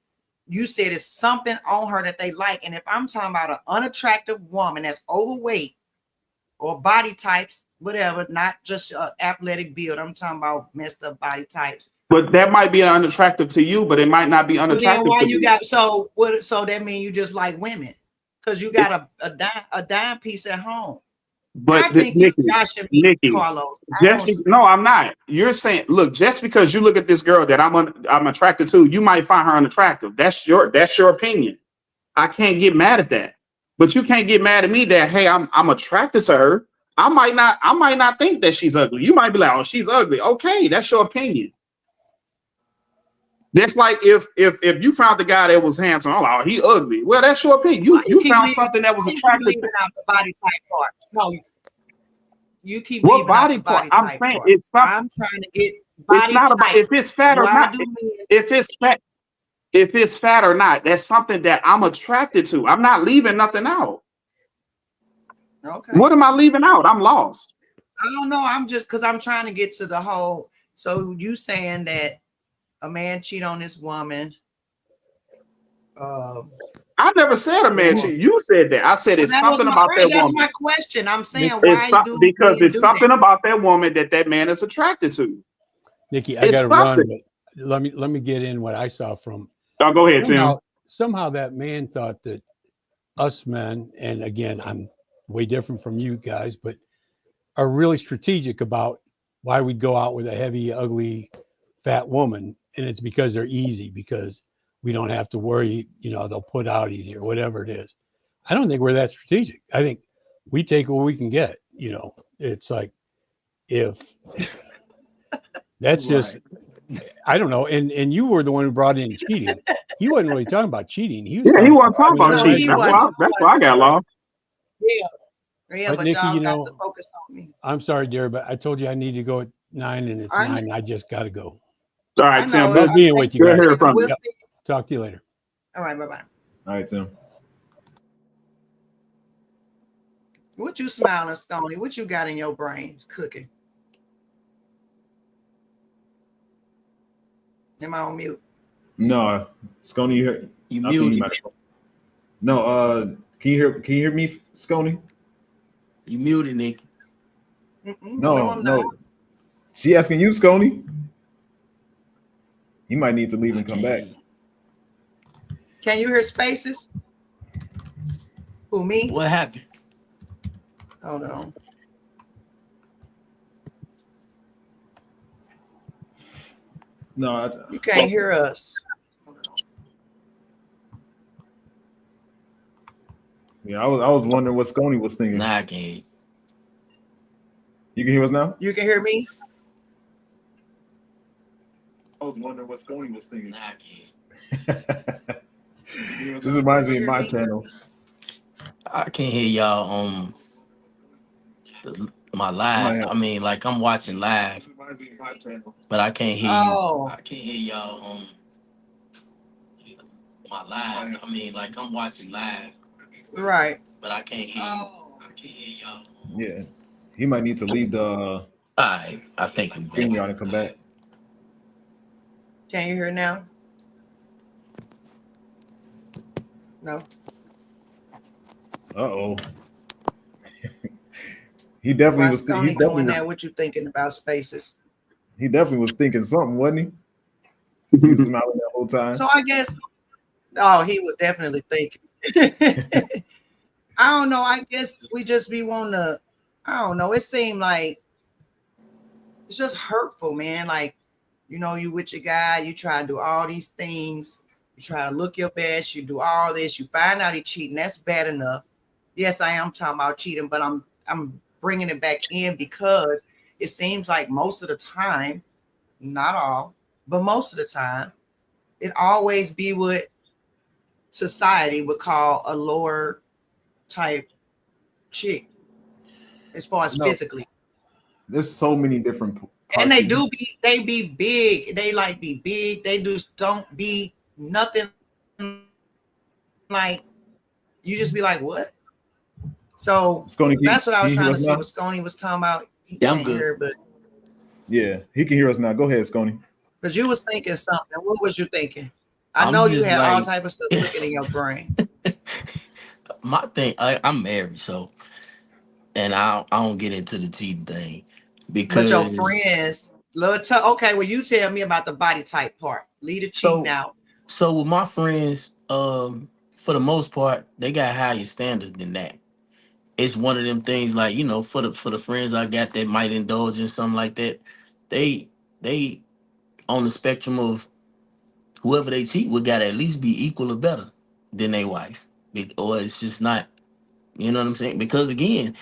you said it's something on her that they like. And if I'm talking about an unattractive woman that's overweight or body types, whatever, not just athletic build, I'm talking about messed up body types. But that might be unattractive to you, but it might not be unattractive then why to you me. got so that means you just like women because you got a dime piece at home. But I think Nikki, you joshing me, Carlos. No, I'm not. You're saying, look, just because you look at this girl that I'm attracted to, you might find her unattractive. That's your opinion. I can't get mad at that. But you can't get mad at me that, hey, I'm attracted to her. I might not think that she's ugly. You might be like, oh, she's ugly. Okay, that's your opinion. That's like if you found the guy that was handsome, oh, he ugly. Well, that's your opinion. You found something that was attractive. Out the body type part. No, You keep What leaving out body the part? body I'm type saying part. it's not. I'm trying to get It's body not about type. if it's fat or Why not. do men? If it's fat, if it's fat or not, that's something that I'm attracted to. I'm not leaving nothing out. Okay. What am I leaving out? I'm lost. I don't know. I'm just because I'm trying to get to the whole. So you saying that a man cheat on this woman? I never said a man Or, cheat. You said that. I said it's that was something my about that that's woman. my question. I'm saying It's why do because men it's do that? something about that woman that that man is attracted to. Nikki, I It's got to run, something. but let me get in what I saw from Oh, go ahead, Tim. somehow that man thought that us men, and again, I'm way different from you guys, but are really strategic about why we'd go out with a heavy, ugly, fat woman, and it's because they're easy, because we don't have to worry, they'll put out easy or whatever it is. I don't think we're that strategic. I think we take what we can get. It's like if that's just, I don't know. And you were the one who brought in cheating. He wasn't really talking about cheating. He was Yeah, he talking wasn't talking about about No, women. cheating. he wasn't. That's why I got lost. Yeah, yeah, But but Nikki, y'all got to focus on me. I'm sorry, dear, but I told you I need to go at 9, and it's I 9. I just got to go. All I right, Tim. know. Love being with you Good guys. hearing from you. Yep. Talk to you later. All right, bye-bye. All right, Tim. What you smiling, Stony? What you got in your brain cooking? Am I on mute? No, Scony, you hear? You I think you muted. might have. No, can you hear me, Scony? You muted, Nick. No, I'm not. She asking you, Scony. You might need to leave I and come can't back. hear you. Can you hear Spaces? Who, me? What happened? Hold on. No, You can't hear us. yeah, I was wondering what Scony was thinking. Nah, I can't hear you. You can hear us now? You can hear me? I was wondering what Scony was thinking. Nah, I can't hear you. This reminds me of my channel. I can't hear y'all on my live. I mean, like I'm watching live, This reminds me of my channel. but I can't hear you. Oh, I can't hear y'all on my live. I mean, like I'm watching live, right. but I can't hear you. I can't hear y'all. Yeah, he might need to leave the All right, I think we stream back. yard and come back. Can you hear now? No. Uh-oh. He definitely Why was. He Stony definitely doing was. that? What you thinking about Spaces? He definitely was thinking something, wasn't he? He was smiling that whole time. So I guess, oh, he was definitely thinking. I don't know. I guess we just be wanting to, I don't know. It seemed like it's just hurtful, man. Like, you with your guy, you try to do all these things. You try to look your best. You do all this. You find out he cheating. That's bad enough. Yes, I am talking about cheating, but I'm bringing it back in because it seems like most of the time, not all, but most of the time, it always be what society would call a lower type chick as far as physically. There's so many different parts. And they be big. They like be big. They just don't be nothing like, you just be like, what? So Scony, that's what I was can you trying hear to us see now? what Scony was talking about. He Yeah, I'm can't good. hear, but Yeah, he can hear us now. Go ahead, Scony. because you was thinking something. What was you thinking? I I'm know you just had all like type of stuff cooking in your brain. my thing. I'm married, so and I don't get into the cheating thing But your because friends, okay, well, you tell me about the body type part. Leave the cheating out. so with my friends, for the most part, they got higher standards than that. It's one of them things like for the friends I got that might indulge in something like that, they on the spectrum of whoever they cheat with got to at least be equal or better than their wife, or it's just not. You know what I'm saying? Because again,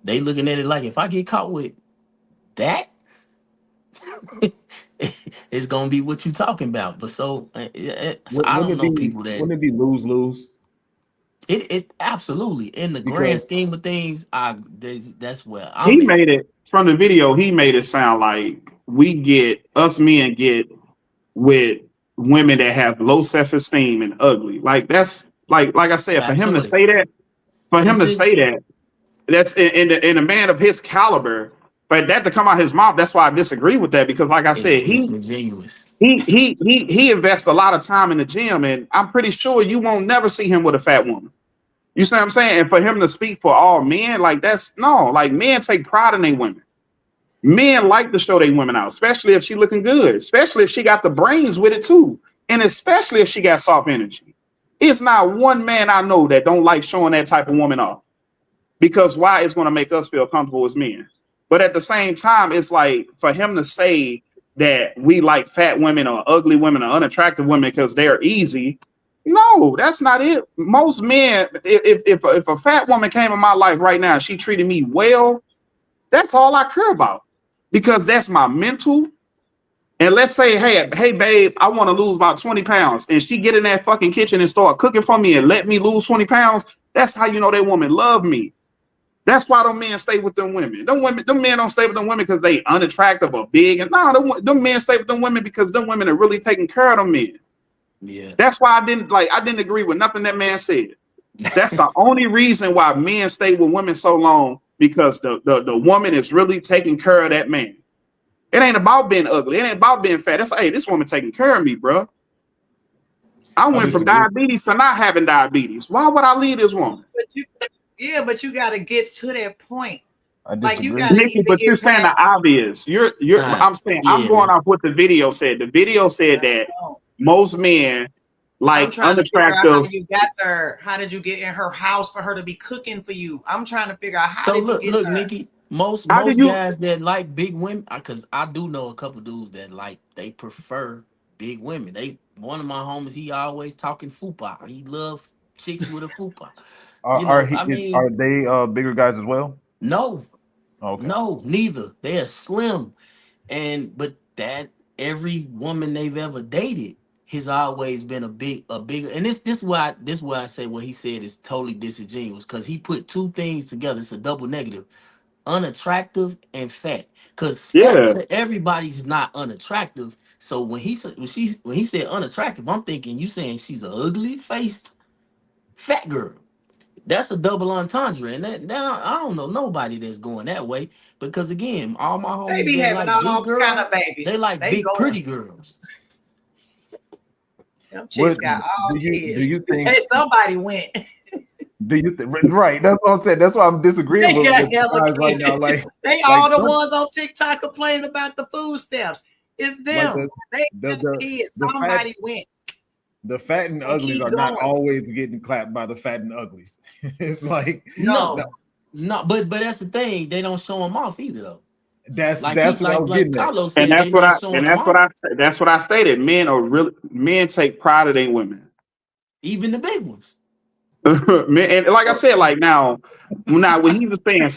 they looking at it like if I get caught with that, it's gonna be what you talking about. But so I Wouldn't don't it know be? people that Wouldn't it be lose-lose? It absolutely in the grand Because scheme of things, that's where He I'm at. made it from the video. He made it sound like us men get with women that have low self-esteem and ugly. Like that's like I said, By for him to say choice. that, for him It's to just say that, that's in a man of his caliber. But that to come out his mouth, that's why I disagree with that, because like I it's said, disingenuous. he invests a lot of time in the gym, and I'm pretty sure you won't never see him with a fat woman. You see what I'm saying? And for him to speak for all men, like that's no, like men take pride in their women. Men like to show their women out, especially if she looking good, especially if she got the brains with it too, and especially if she got soft energy. It's not one man I know that don't like showing that type of woman off, because why? It's going to make us feel comfortable as men. But at the same time, it's like for him to say that we like fat women or ugly women or unattractive women because they're easy. No, that's not it. Most men, if a fat woman came in my life right now, she treated me well, that's all I care about, because that's my mental. And let's say, hey, babe, I want to lose about 20 pounds, and she get in that fucking kitchen and start cooking for me and let me lose 20 pounds. That's how you know that woman love me. That's why them men stay with them women. Them men don't stay with them women because they unattractive or big. And no, them men stay with them women because them women are really taking care of them men. Yeah. That's why I didn't agree with nothing that man said. That's the only reason why men stay with women so long, because the woman is really taking care of that man. It ain't about being ugly. It ain't about being fat. It's like, hey, this woman taking care of me, bro. I I went from disagree. diabetes to not having diabetes. Why would I leave this woman? But you got to get to that point. I Like you disagree. got to Nikki, even but you're get saying past. the obvious. I'm saying I'm Yeah. going off what the video said. The video said that most men I'm like trying to figure out how unattractive. you got there. How did you get in her house for her to be cooking for you? I'm trying to figure out how So did you look, get there? Nikki. Most How did most you? guys that like big women, because I do know a couple dudes that they prefer big women. One of my homies, he always talking fupa. He love chicks with a fupa. I mean, Are they bigger guys as well? no, Okay. no, neither. They're slim, but that every woman they've ever dated has always been a bigger. And this why I say what he said is totally disingenuous, because he put two things together. It's a double negative: unattractive and fat. Because fat Yeah, to everybody's not unattractive. So when he said unattractive, I'm thinking you saying she's an ugly faced fat girl. That's a double entendre, and that now I don't know nobody that's going that way, because again, all my They homies be that having like big all kind of girls, they babies. like They big going. pretty girls. Them chicks What got all do kids. you think? Hey, somebody went. Do you think? Right. That's what I'm saying. That's why I'm disagreeing They got with hella guys right kids. now. They Like all the some, ones on TikTok complaining about the food stamps. It's like them. They the got the kids. the fat Somebody went the fat and and uglies keep are not going. always getting clapped by the fat and uglies. It's like No. No, but that's the thing. They don't show them off either, though. that's what I was Like getting at. Carlos and said, they not showing them off. that's what I stated. Men take pride in their women. Even the big ones. Man, and like I said, like now when he was saying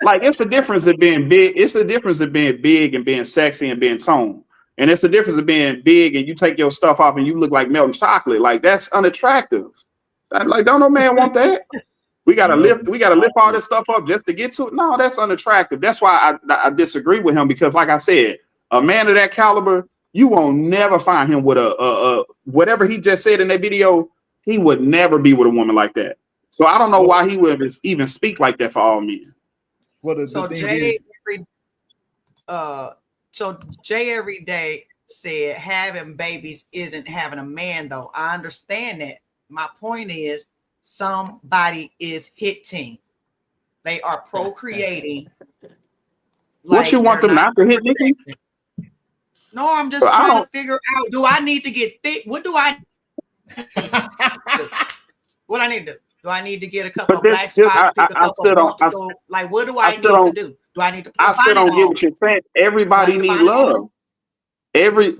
like it's a difference of being big. It's a difference of being big and being sexy and being toned. And it's the difference of being big and you take your stuff off and you look like melting chocolate. Like that's unattractive. Like don't no man want that. Melting We gotta lift all chocolate. this stuff up just to get to it. No, that's unattractive. That's why I disagree with him, because like I said, a man of that caliber, you won't never find him with a whatever he just said in that video. He would never be with a woman like that. So I don't know Well, why he would even speak like that for all men. well, the So thing is, uh Jay every day said having babies isn't having a man though. I understand that. My point is somebody is hitting. They are procreating. What you Like want they're them not not to hit, Nikki? protected. No, I'm just I trying to don't. figure out, do I need to get thick? What do I need to do? What I need to do? Do I need to get a couple But of black spots, pick a I couple still of don't. bumps? So like what do I I still need to don't. do? Do I need to put I a still bonnet don't get on? what you're saying. Do I Everybody need a need bonnet love. on?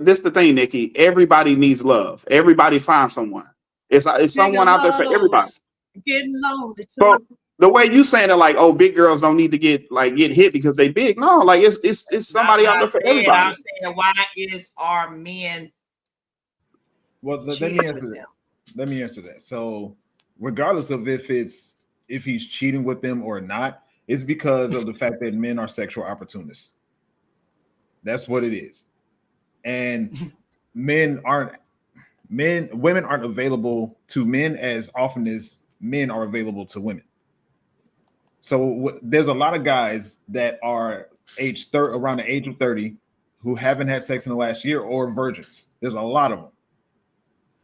This the thing, Nikki. Everybody needs love. Everybody finds someone. It's Nigga someone out there for everybody. loves getting lonely So too. the way you saying it, like, oh, big girls don't need to get hit because they big. No, like it's Not somebody what out I there for said. I'm everybody. saying why is our men well, let me cheating with answer that. them? Let me answer that. So regardless of if he's cheating with them or not, it's because of the fact that men are sexual opportunists. That's what it is. And women aren't available to men as often as men are available to women. So there's a lot of guys that are around the age of 30 who haven't had sex in the last year or virgins. There's a lot of them.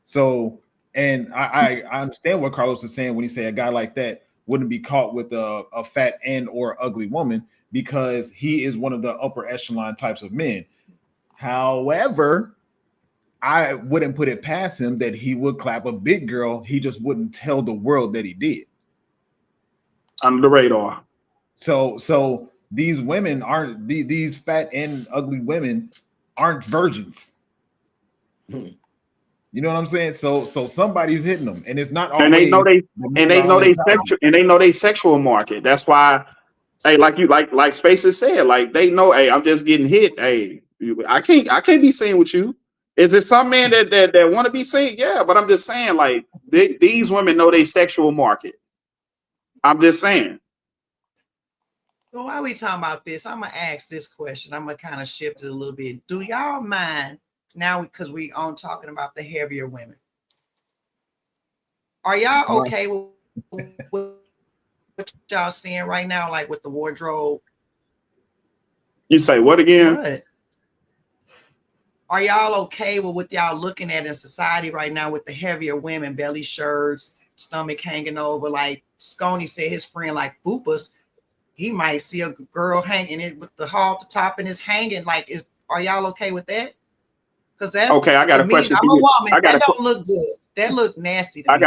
So, and I understand what Carlos is saying when he say a guy like that wouldn't be caught with a fat and or ugly woman because he is one of the upper echelon types of men. However, I wouldn't put it past him that he would clap a big girl. He just wouldn't tell the world that he did. Under the radar. So these women aren't these fat and ugly women aren't virgins. You know what I'm saying? So somebody's hitting them, and it's not always. And they know they sexual market. That's why, hey, like Spaces said, like they know, hey, I'm just getting hit. Hey, I can't be seen with you. Is it some men that want to be seen? Yeah, but I'm just saying, like these women know they sexual market. I'm just saying. So while we talking about this, I'm gonna ask this question. I'm gonna kind of shift it a little bit. Do y'all mind now, because we on talking about the heavier women? Are y'all okay with what y'all seeing right now, like with the wardrobe? You say what again? What? Are y'all okay with what y'all looking at in society right now with the heavier women, belly shirts, stomach hanging over? Like Sconey said, his friend like Boopas, he might see a girl hanging it with the halter top and it's hanging. Like, are y'all okay with that? Because that's okay. I got a question. I'm a woman. That don't look good. That look nasty to me.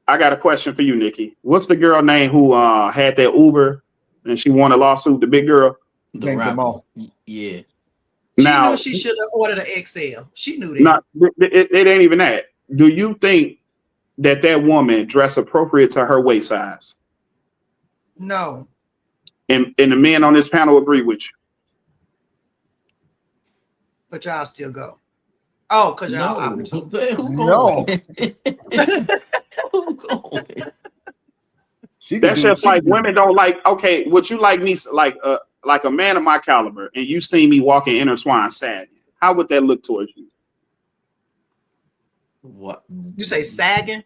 I got a question for you, Nikki. What's the girl name who had that Uber and she won a lawsuit? The big girl. The rapper. Yeah. She knew she should have ordered an XL. She knew that. Not, it ain't even that. Do you think that woman dressed appropriate to her waist size? No. And the men on this panel agree with you. But y'all still go. Oh, because y'all No. That's just like women don't like, okay, would you like me like a man of my caliber and you see me walking intertwined sagging? How would that look towards you? What? You say sagging?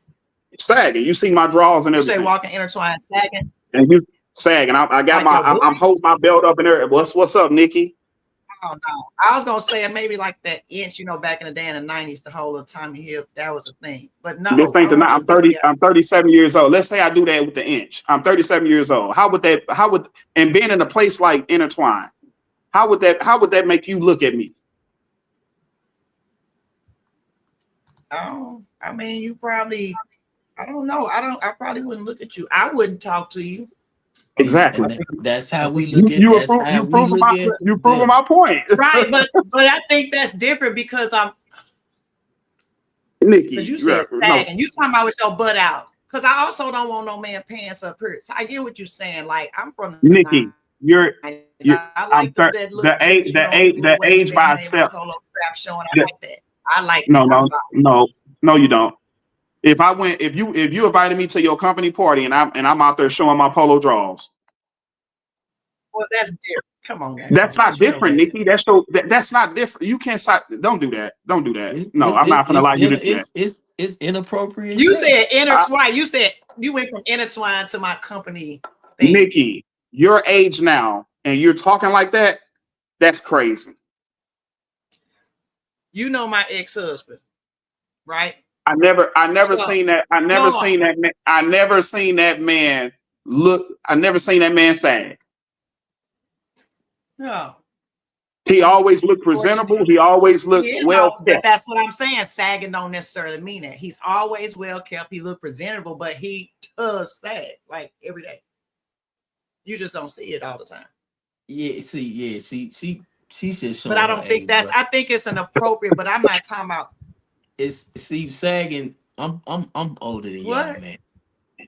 Sagging. You see my drawers and everything. You say walking intertwined sagging? And you sagging. I got like I'm holding my belt up in there. What's up, Nikki? Oh no. I was gonna say maybe like that inch, back in the day in the 90s, the whole little Tommy hip, that was a thing. But no, this ain't the night. I'm 37 years old. Let's say I do that with the inch. I'm 37 years old. How would and being in a place like intertwined, how would that make you look at me? Oh, I mean, you probably, I don't know. I probably wouldn't look at you. I wouldn't talk to you. Exactly. That's how we look at. You proving my point. Right, but I think that's different because Nikki, because you said sagging. You talking about with your butt out. Because I also don't want no man pants up here. So I get what you're saying. Like I'm from the Nikki, I like the age by itself. Showing. I like that. I like no, you don't. If you invited me to your company party and I'm out there showing my polo drawers. Well, that's different. Come on, man. That's not different, Nikki. That's not different. You can't stop. Don't do that. Don't do that. No, I'm not gonna allow you to do that. It's inappropriate. You said intertwine. You said you went from intertwine to my company thing. Nikki, your age now, and you're talking like that. That's crazy. You know my ex-husband, right? I never seen that. I never seen that man look. I never seen that man sag. No. He always looked presentable. He always looked well kept. But that's what I'm saying. Sagging don't necessarily mean that. He's always well kept. He looked presentable, but he does sag like every day. You just don't see it all the time. Yeah, she's just showing. But I don't think I think it's inappropriate, but I'm not talking about sagging. I'm older than y'all, man.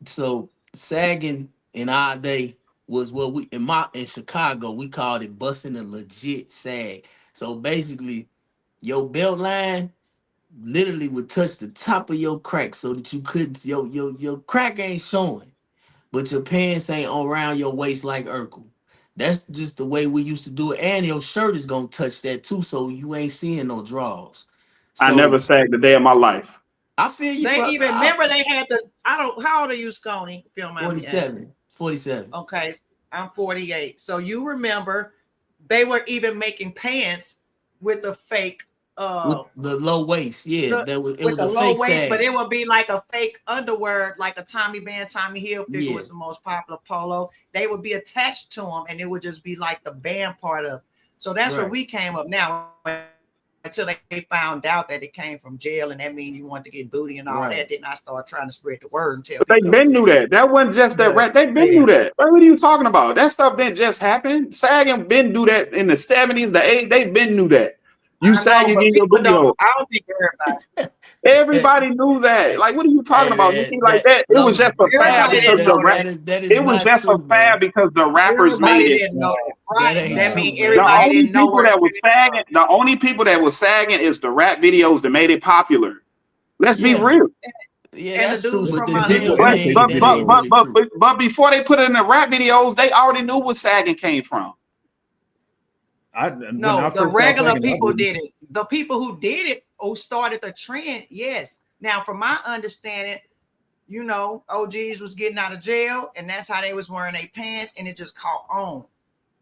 So sagging in our day was what we in Chicago we called it busting a legit sag. So basically, your belt line literally would touch the top of your crack so that you couldn't your crack ain't showing, but your pants ain't around your waist like Urkel. That's just the way we used to do it. And your shirt is gonna touch that too, so you ain't seeing no draws. I never So sagged a day in my life. I feel you, They bro. even remember they had the. I don't. How old are you, Scony? If you don't mind me asking. 47. Okay, I'm 48. So you remember they were even making pants with the fake With the low waist, yeah, the it with was the a low fake waist, but sag. it would be like a fake underwear, like a Tommy Band, Tommy Hilfiger Yeah, was the most popular polo. They would be attached to them, and it would just be like the band part of. So that's where right. we came up now. Until they found out that it came from jail, and that means you want to get booty and all Right. that. Then I started trying to spread the word and tell But they people don't been do knew that. that. That wasn't just that But rap. They been they knew didn't. that. What are you talking about? That stuff didn't just happen. Sagging been do that in the 70s, the 80s. They been knew that. You I know, sagging but in your people don't. video. I don't think everybody. Everybody knew that. Hey, Like, what are you talking hey about, man, Nikki? Like that that. It was just Loaded, a fad Everybody because didn't know that. that is it was not just a true, fad man. because the rappers made Everybody it. didn't know that. That Right. ain't That true, means The man. everybody only didn't know people where it that was came from. sagging, the only people that was sagging is the rap videos that made it popular. Let's be Yeah, real. yeah, And the that's true. dudes The, But from the the my people jail But imitate the game, but that but ain't videos. but really but true. but before they put it in the rap videos, they already knew where sagging came from. When No, I the first saw regular sagging, I people didn't. did it. The people who did it, who started the trend, yes. Now, from my understanding, OGs was getting out of jail, and that's how they was wearing their pants, and it just caught on.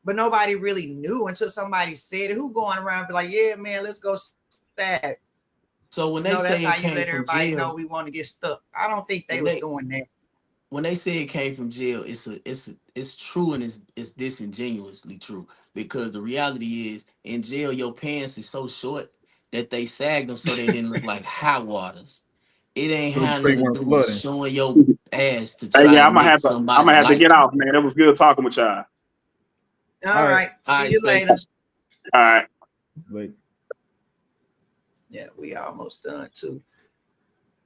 But nobody really knew until somebody said it. Who going around and be like, yeah, man, let's go stag. So when they That's say how it you came let from everybody know jail, we want to get stuck. I don't think they when was they doing that. when they say it came from jail, it's true, and it's disingenuously true, because the reality is in jail your pants is so short that they sagged them so they didn't look like hot waters. It ain't So had they nothing to weren't do with flooding. showing your ass to Hey, try yeah, to make I'm gonna somebody have to get like you. off, man. It was good talking with y'all. All All right, right. All See right, you later. Space. All right. like Yeah, we almost done too.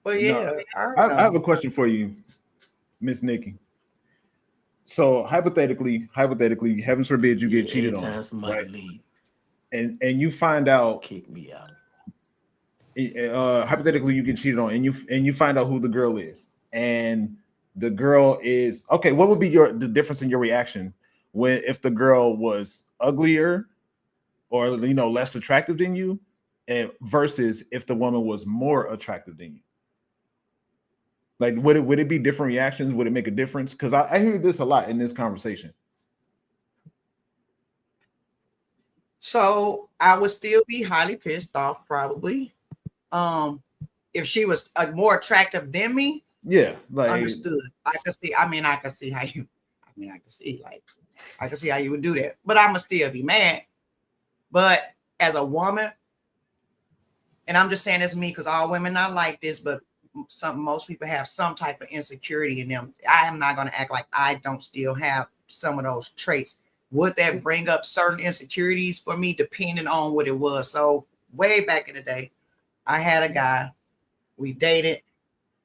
But no, yeah, I don't I have a know. question for you, Miss Nikki. So hypothetically, heaven forbid you Yeah, get cheated on, anytime somebody right? leave, And you find out, kick me out. hypothetically you get cheated on, and you find out who the girl is, and the girl is okay. What would be the difference in your reaction when if the girl was uglier or less attractive than you, and versus if the woman was more attractive than you? Like, would it be different reactions? Would it make a difference? Because I hear this a lot in this conversation. So I would still be highly pissed off, probably. If she was more attractive than me, Yeah, like understood. I could see. I could see how you. I could see I could see how you would do that. But I'ma still be mad. But as a woman, and I'm just saying it's me because all women not like this, but most people have some type of insecurity in them. I am not going to act like I don't still have some of those traits. Would that bring up certain insecurities for me, depending on what it was? So way back in the day, I had a guy. We dated.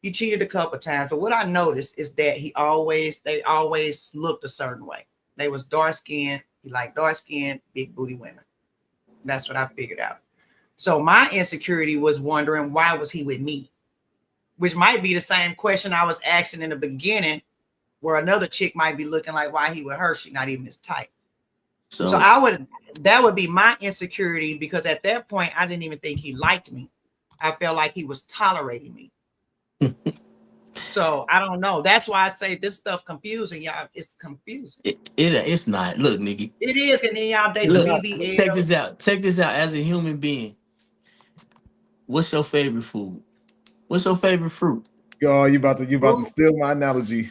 He cheated a couple of times, but what I noticed is that they always looked a certain way. They was dark skinned. He liked dark skinned, big booty women. That's what I figured out. So my insecurity was wondering why was he with me, which might be the same question I was asking in the beginning, where another chick might be looking like why he with her. She not even his type. So So that would be my insecurity, because at that point I didn't even think he liked me. I felt like he was tolerating me. So I don't know. That's why I say this stuff confusing, y'all. It's confusing. it's not. Look, Nikki. It is, and then y'all date the Look, check this BBLs. out. Check this out. As a human being, what's your favorite food? What's your favorite fruit? oh, you about to steal my analogy.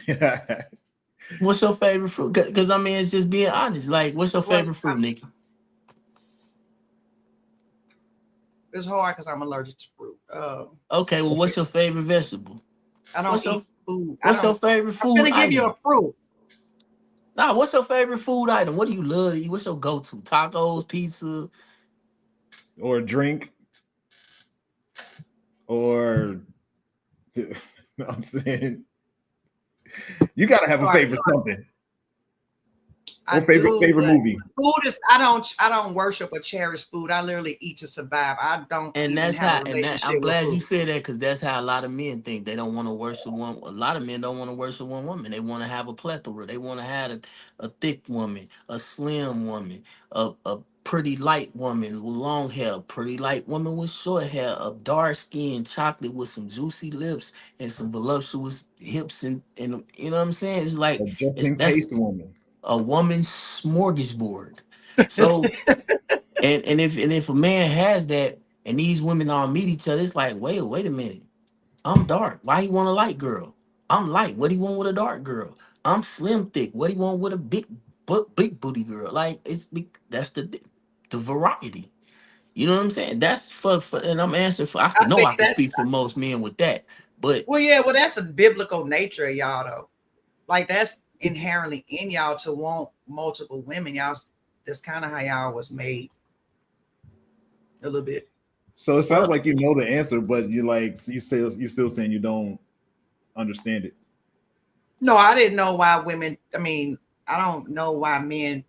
What's your favorite fruit? Because I mean, it's just being honest. Like, what's your Well, favorite fruit, Nikki? it's hard because I'm allergic to fruit. Okay, well, what's your favorite vegetable? I don't What's your eat food. What's your favorite I'm food gonna give you a item? fruit. Nah, what's your favorite food item? What do you love to eat? What's your go-to? Tacos, pizza? Or drink, or I'm saying you gotta It's have a hard. favorite something. I do, favorite but movie? food is I don't worship or cherish food. I literally eat to survive. I don't And even that's have a how, and that relationship I'm with glad you food. said that because that's how a lot of men think. They don't want to worship one. A lot of men don't want to worship one woman. They want to have a plethora. They want to have a thick woman, a slim woman, a pretty light woman with long hair, pretty light woman with short hair, a dark skin, chocolate with some juicy lips and some voluptuous hips, and you know what I'm saying? It's A like just it's in that's case woman. a woman's smorgasbord. So and if a man has that and these women all meet each other, it's like, wait a minute. I'm dark. Why he want a light girl? I'm light. What he want with a dark girl? I'm slim thick. What he want with a big booty girl? Like that's the variety. You know what I'm saying? That's for and I'm answering for I know think I can that's speak for most men with that. But well, yeah, well, that's a biblical nature of y'all though. Like that's It's, inherently in y'all to want multiple women. Y'all, that's kind of how y'all was made a little bit. so it sounds well, like you know the answer, but you still saying you don't understand it. No, I didn't know why women. I mean, I don't know why men.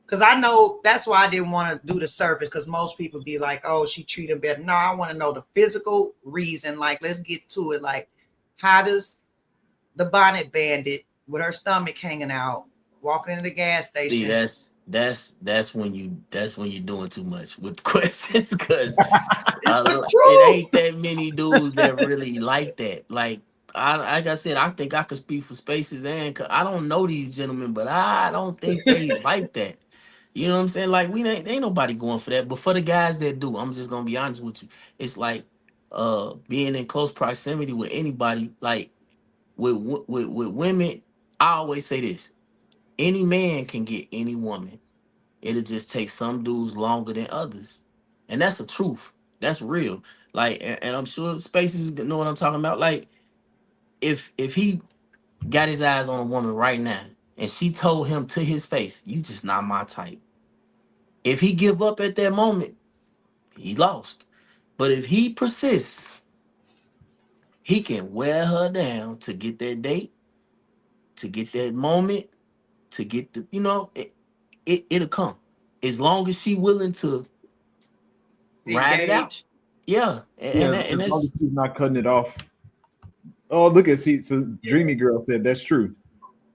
Because I know that's why I didn't want to do the surface. Because most people be like, "Oh, she treated him better." No, I want to know the physical reason. Like, let's get to it. Like, how does the bonnet bandit with her stomach hanging out, walking into the gas see, station? that's when you're doing too much with questions because It's the it truth. ain't that many dudes that really like that. Like I said, I think I could speak for Spaces and I don't know these gentlemen, but I don't think they like that. You know what I'm saying? Like we ain't nobody going for that. But for the guys that do, I'm just gonna be honest with you. It's like being in close proximity with anybody. Like with women, I always say this: any man can get any woman. It'll just take some dudes longer than others, and that's the truth. That's real. Like, and I'm sure Spaces know what I'm talking about. Like, if he got his eyes on a woman right now, and she told him to his face, "You just not my type." If he give up at that moment, he lost. But if he persists, he can wear her down to get that date, to get that moment, to get the it'll come as long as she willing to ride it out. Engage. Yeah, Yeah, and as long as that's she's not cutting it off. Oh, look at see. So Dreamy Girl said that's true.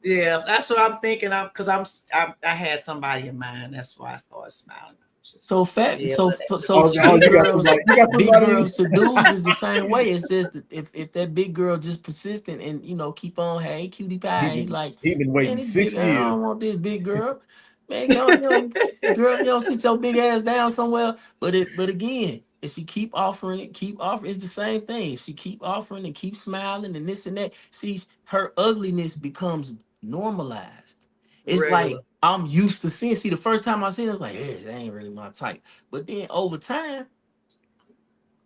Yeah, that's what I'm thinking of. Because I had somebody in mind. That's why I started smiling. so fat. Yeah, So but so Oh, big you got girls, somebody. You got big somebody. girls to dudes is the same way. It's just that if that big girl just persistent and keep on, hey cutie pie, he like, He been man, waiting this big, six I don't years. want this big girl. Man, go, girl, sit your big ass down somewhere. But again, if she keep offering, it's the same thing. If she keep offering and keep smiling and this and that, see, her ugliness becomes normalized. It's regular. like I'm used to seeing. See, the first time I seen it, I was like, hey, that ain't really my type. But then over time,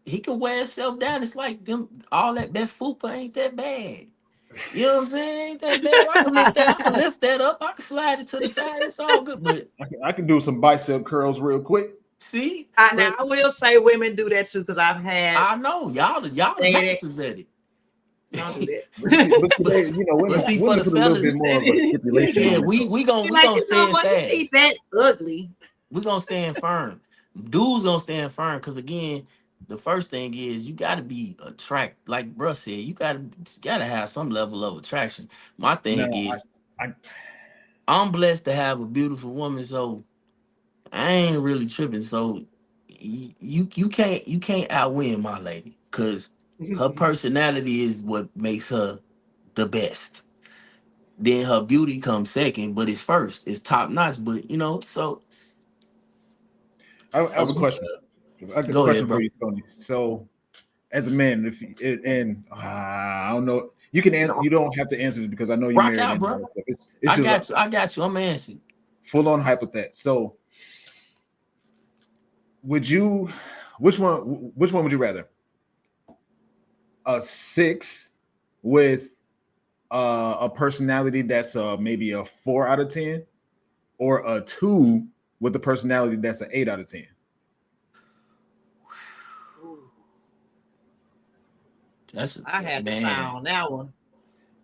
he can wear himself down. It's like them all that fupa ain't that bad. You know what I'm saying? Ain't that bad. I can lift that. I can lift that up. I can slide it to the side. It's all good. But I can do some bicep curls real quick. see, Now but I will say women do that too because I've had I know y'all the dated. masters at Don't do it. that. But but today, but women see, for women the put a little bit fellas, more of a stipulation yeah, on it we though. we gonna Be we like, gonna you know stand what? You ain't fast. that ugly. We gonna stand firm. Dudes gonna stand firm because again, the first thing is you gotta be attract. Like bruh said, you gotta have some level of attraction. My No, thing is, I I'm blessed to have a beautiful woman, so I ain't really tripping. So you can't outwin my lady because her personality is what makes her the best. Then her beauty comes second, but it's first. It's top notch. But so I have a we question. I got a go ahead, question for bro. you, Tony. So, as a man, if you, and I don't know, you can you don't have to answer this because I know you're Rock married out, and all bro. that stuff. It's I just a got you. I got you. I'm answering. full on hypothetical. So, would you, which one would you rather? A six with a personality that's maybe a 4 out of 10, or a two with a personality that's an 8 out of 10? That's I had to sign man. on that one.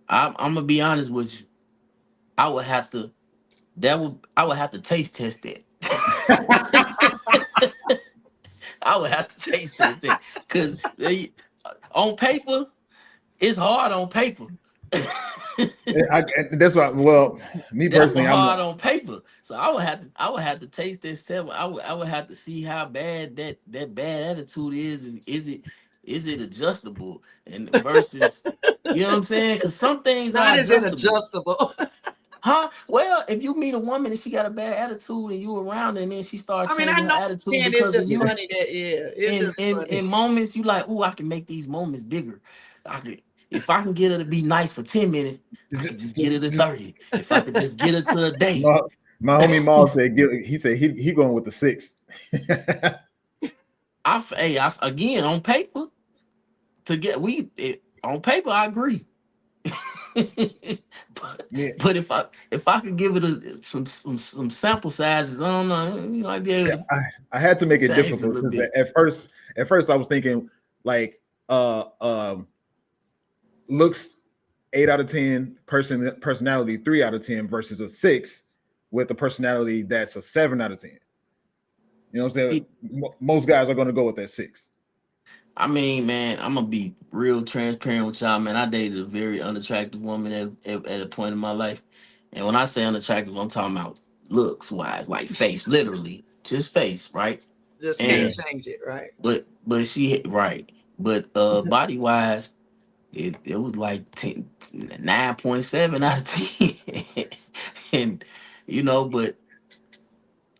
I'm gonna be honest with you. I would have to. I would have to taste test that. I would have to taste test that because on paper it's hard on paper. That's why. Well, me That was personally, I'm. hard on paper. So I would have to taste this seven. I would have to see how bad that bad attitude is. Is it adjustable and versus, you know what I'm saying? Because some things Not are is it adjustable. adjustable? Huh? Well, if you meet a woman and she got a bad attitude and you around her and then she starts I mean, I changing her know, attitude man, it's because of just you, funny that, yeah, it's just in funny. moments you like, oh, I can make these moments bigger. I could if I can get her to be nice for 10 minutes, I could just get her to Just 30. If I could just get her to a day. my, my homie Maul said he said he going with the 6. Again on paper on paper I agree. but Yeah, but if I could give it some sample sizes, I don't know, you might be able I had to to make it change it a difficult little because bit. at first I was thinking like looks 8 out of 10, personality 3 out of 10 versus a 6 with a personality that's a 7 out of 10. You know what I'm saying? See, Most guys are going to go with that 6. I mean, man, I'm gonna be real transparent with y'all, man. I dated a very unattractive woman at a point in my life, and when I say unattractive, I'm talking about looks wise, like face, literally, just face, right? Just can't Yeah. And change it, right? but she right, but body wise, it was like 9.7 out of 10, and but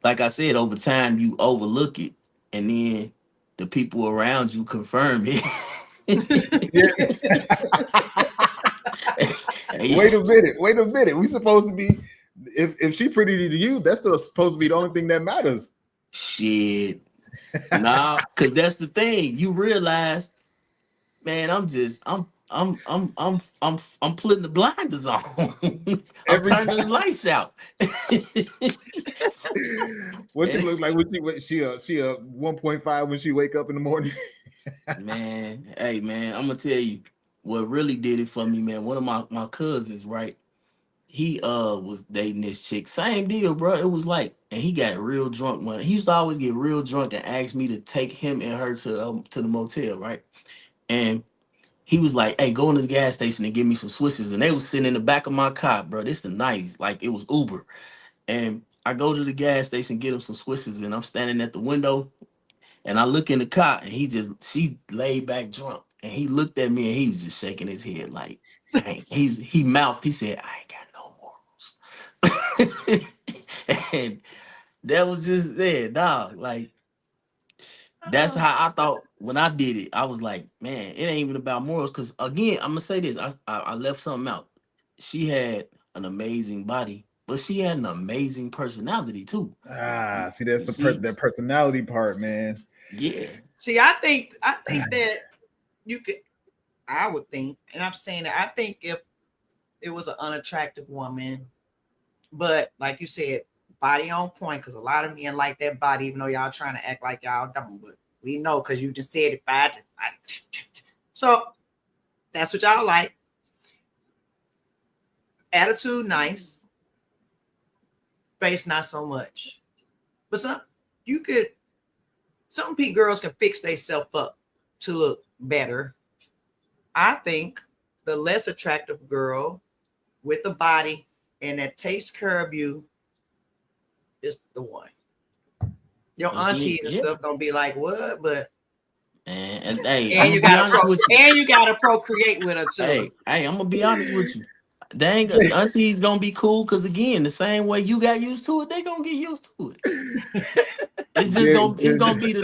like I said, over time you overlook it, and then the people around you confirm it. Yeah. Yeah, Wait a minute. Wait a minute. We supposed to be if she pretty to you, that's still supposed to be the only thing that matters. shit. Nah, cause that's the thing. You realize, man, I'm putting the blinders on. I'm Every turning the time. lights out. What she And, look like when she a 1.5 when she wake up in the morning. man, hey man, I'm gonna tell you what really did it for me, man. One of my cousins, right? He was dating this chick. Same deal, bro. It was like, and he got real drunk one. He used to always get real drunk and ask me to take him and her to the motel, right? And he was like, "Hey, go into the gas station and give me some switches." And they was sitting in the back of my car, bro. This the 90s, like it was Uber. And I go to the gas station, get him some switches, and I'm standing at the window, and I look in the car, and she laid back drunk, and he looked at me, and he was just shaking his head like, he mouthed, he said, "I ain't got no morals." And that was just there, dog. Like that's Oh, how I thought when I did it. I was like, man, it ain't even about morals. Cause again, I'm gonna say this. I left something out. She had an amazing body, but she had an amazing personality too. See, that's You see? the personality part, man. Yeah. see, I think that you could, I would think, and I'm saying that I think if it was an unattractive woman, but like you said, body on point, because a lot of men like that body, even though y'all trying to act like y'all don't, but we know because you just said it so that's what y'all like. Attitude nice, face not so much. But you could some girls can fix themselves up to look better. I think the less attractive girl with the body and that takes care of you is the one. Your Again, aunties and yeah. stuff gonna be like, what? But And hey, I'm and gonna you be gotta honest with you. and you gotta procreate with her too. Hey, I'm gonna be honest with you. Dang, auntie's gonna be cool because again, the same way you got used to it, they gonna get used to it. It's gonna be the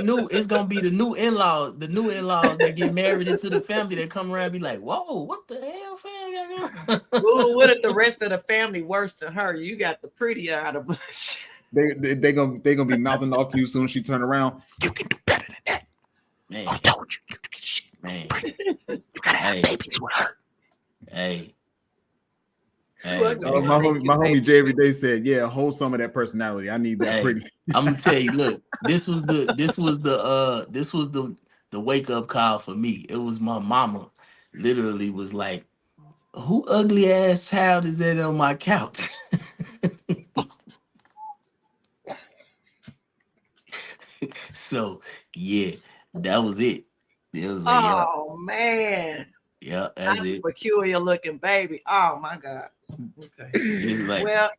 new in-laws, that get married into the family that come around and be like, whoa, what the hell family got going Ooh, what on? if the rest of the family worse than her? You got the prettier out of bunch. They gonna be mouthing off to you as soon as she turn around. You can do better than that. Man, I told you. You can shit. man, You gotta have hey, babies with her. hey, Too hey, ugly to man. My have a homie, my cute homie baby. Jay every day said, "Yeah, hold some of that personality. I need that Hey, pretty." I'm gonna tell you, look, this was the wake up call for me. It was my mama literally was like, who ugly ass child is that on my couch? So yeah, that was it. It was like, yeah, Oh man, yeah, that's not the it. peculiar looking baby. Oh my God. Okay. It's like Well,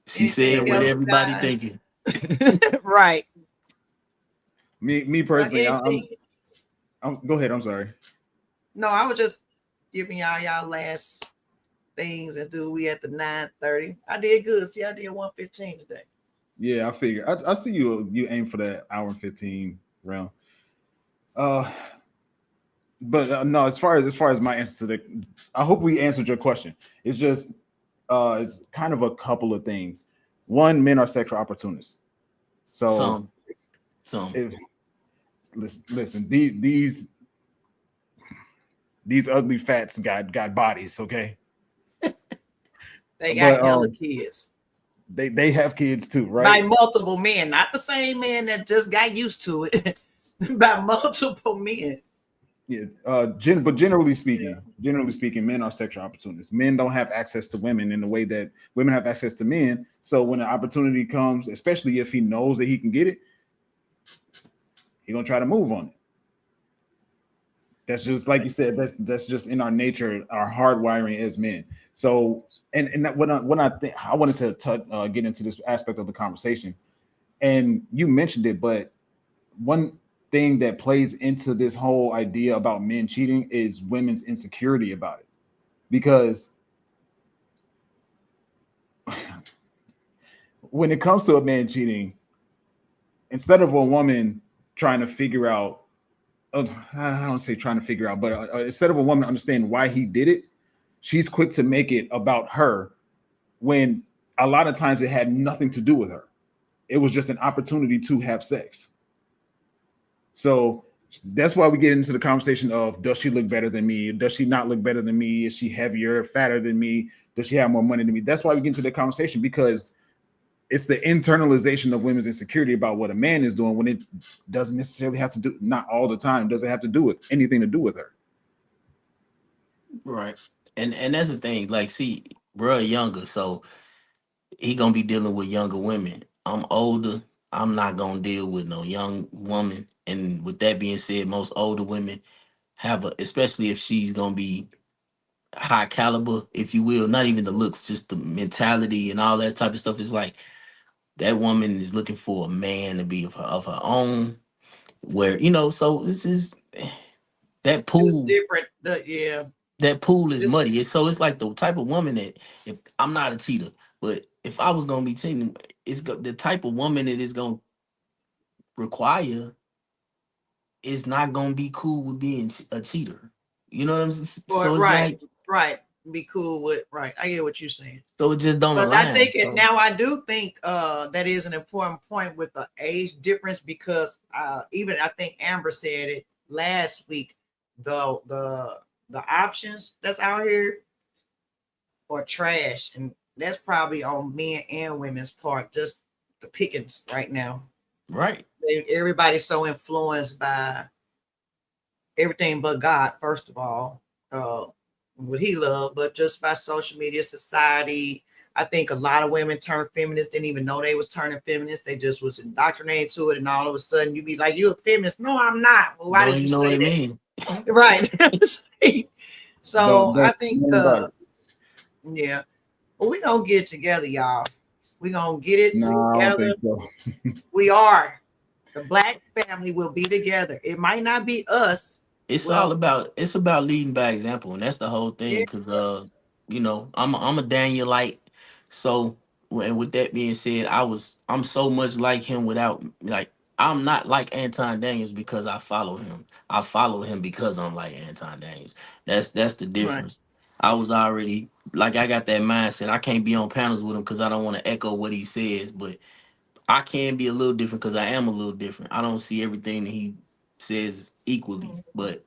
she said anything what else, everybody guys? thinking. Right. Me Well, personally, anything. go ahead. I'm sorry. No, I was just giving y'all last things and do we at the 9:30. I did good. See, I did 1:15 today. Yeah, I figure. I see you aim for that hour and 15 round. Uh, but no, as far as my answer to I hope we answered your question. It's just it's kind of a couple of things. One, men are sexual opportunists. So Some, some. if listen, these ugly fats got bodies, okay? They got But hella kids they have kids too, by right? multiple men, not the same man that just got used to it. By multiple men. Yeah. But generally speaking, men are sexual opportunists. Men don't have access to women in the way that women have access to men. So when an opportunity comes, especially if he knows that he can get it, he's gonna try to move on it. That's just like you said. That's just in our nature, our hardwiring as men. So, and that, when I think I wanted to get into this aspect of the conversation, and you mentioned it, but one thing that plays into this whole idea about men cheating is women's insecurity about it, because when it comes to a man cheating, instead of a woman trying to figure out, I don't say trying to figure out, but instead of a woman understanding why he did it, she's quick to make it about her, when a lot of times it had nothing to do with her. It was just an opportunity to have sex. So that's why we get into the conversation of, does she look better than me? Does she not look better than me? Is she heavier, fatter than me? Does she have more money than me? That's why we get into the conversation, because it's the internalization of women's insecurity about what a man is doing, when it doesn't necessarily have to do, not all the time, doesn't have to do with anything to do with her. Right. And that's the thing. Like, see, bro, younger, so he gonna be dealing with younger women. I'm older. I'm not gonna deal with no young woman. And with that being said, most older women have a, especially if she's gonna be high caliber, if you will, not even the looks, just the mentality and all that type of stuff. Is like that woman is looking for a man to be of her own. Where, so it's just that It's pool. different. Yeah. That pool is Just muddy. So it's like the type of woman that, if I'm not a cheater, but if I was gonna be cheating, the type of woman that is gonna require is not gonna be cool with being a cheater. You know what I'm saying? So it's right, like, right. Be cool with right. I get what you're saying. so it just don't But I align. think it So now I do think that is an important point with the age difference, because even I think Amber said it last week, the options that's out here are trash, and that's probably on men and women's part, just the pickings right now. right, Everybody's so influenced by everything but God, first of all, uh, what he loved, but just by social media, society. I think a lot of women turned feminists, didn't even know they was turning feminists. They just was indoctrinated to it, and all of a sudden you be like, "You a feminist?" No, I'm not. Well, why don't did you even know what say it that? means. Right. So I Don't think, about it. yeah, but we gonna get it together, y'all. We gonna get it No, I don't together. think so. We are. The black family will be together. It might not be us. Well, It's about leading by example, and that's the whole yeah, thing. Cause I'm a Danielite, so and with that being said, I'm so much like him without, like, I'm not like Anton Daniels because I follow him. I follow him because I'm like Anton Daniels. That's the right. difference. I was already like, I got that mindset. I can't be on panels with him because I don't want to echo what he says, but I can be a little different because I am a little different. I don't see everything that he says equally, but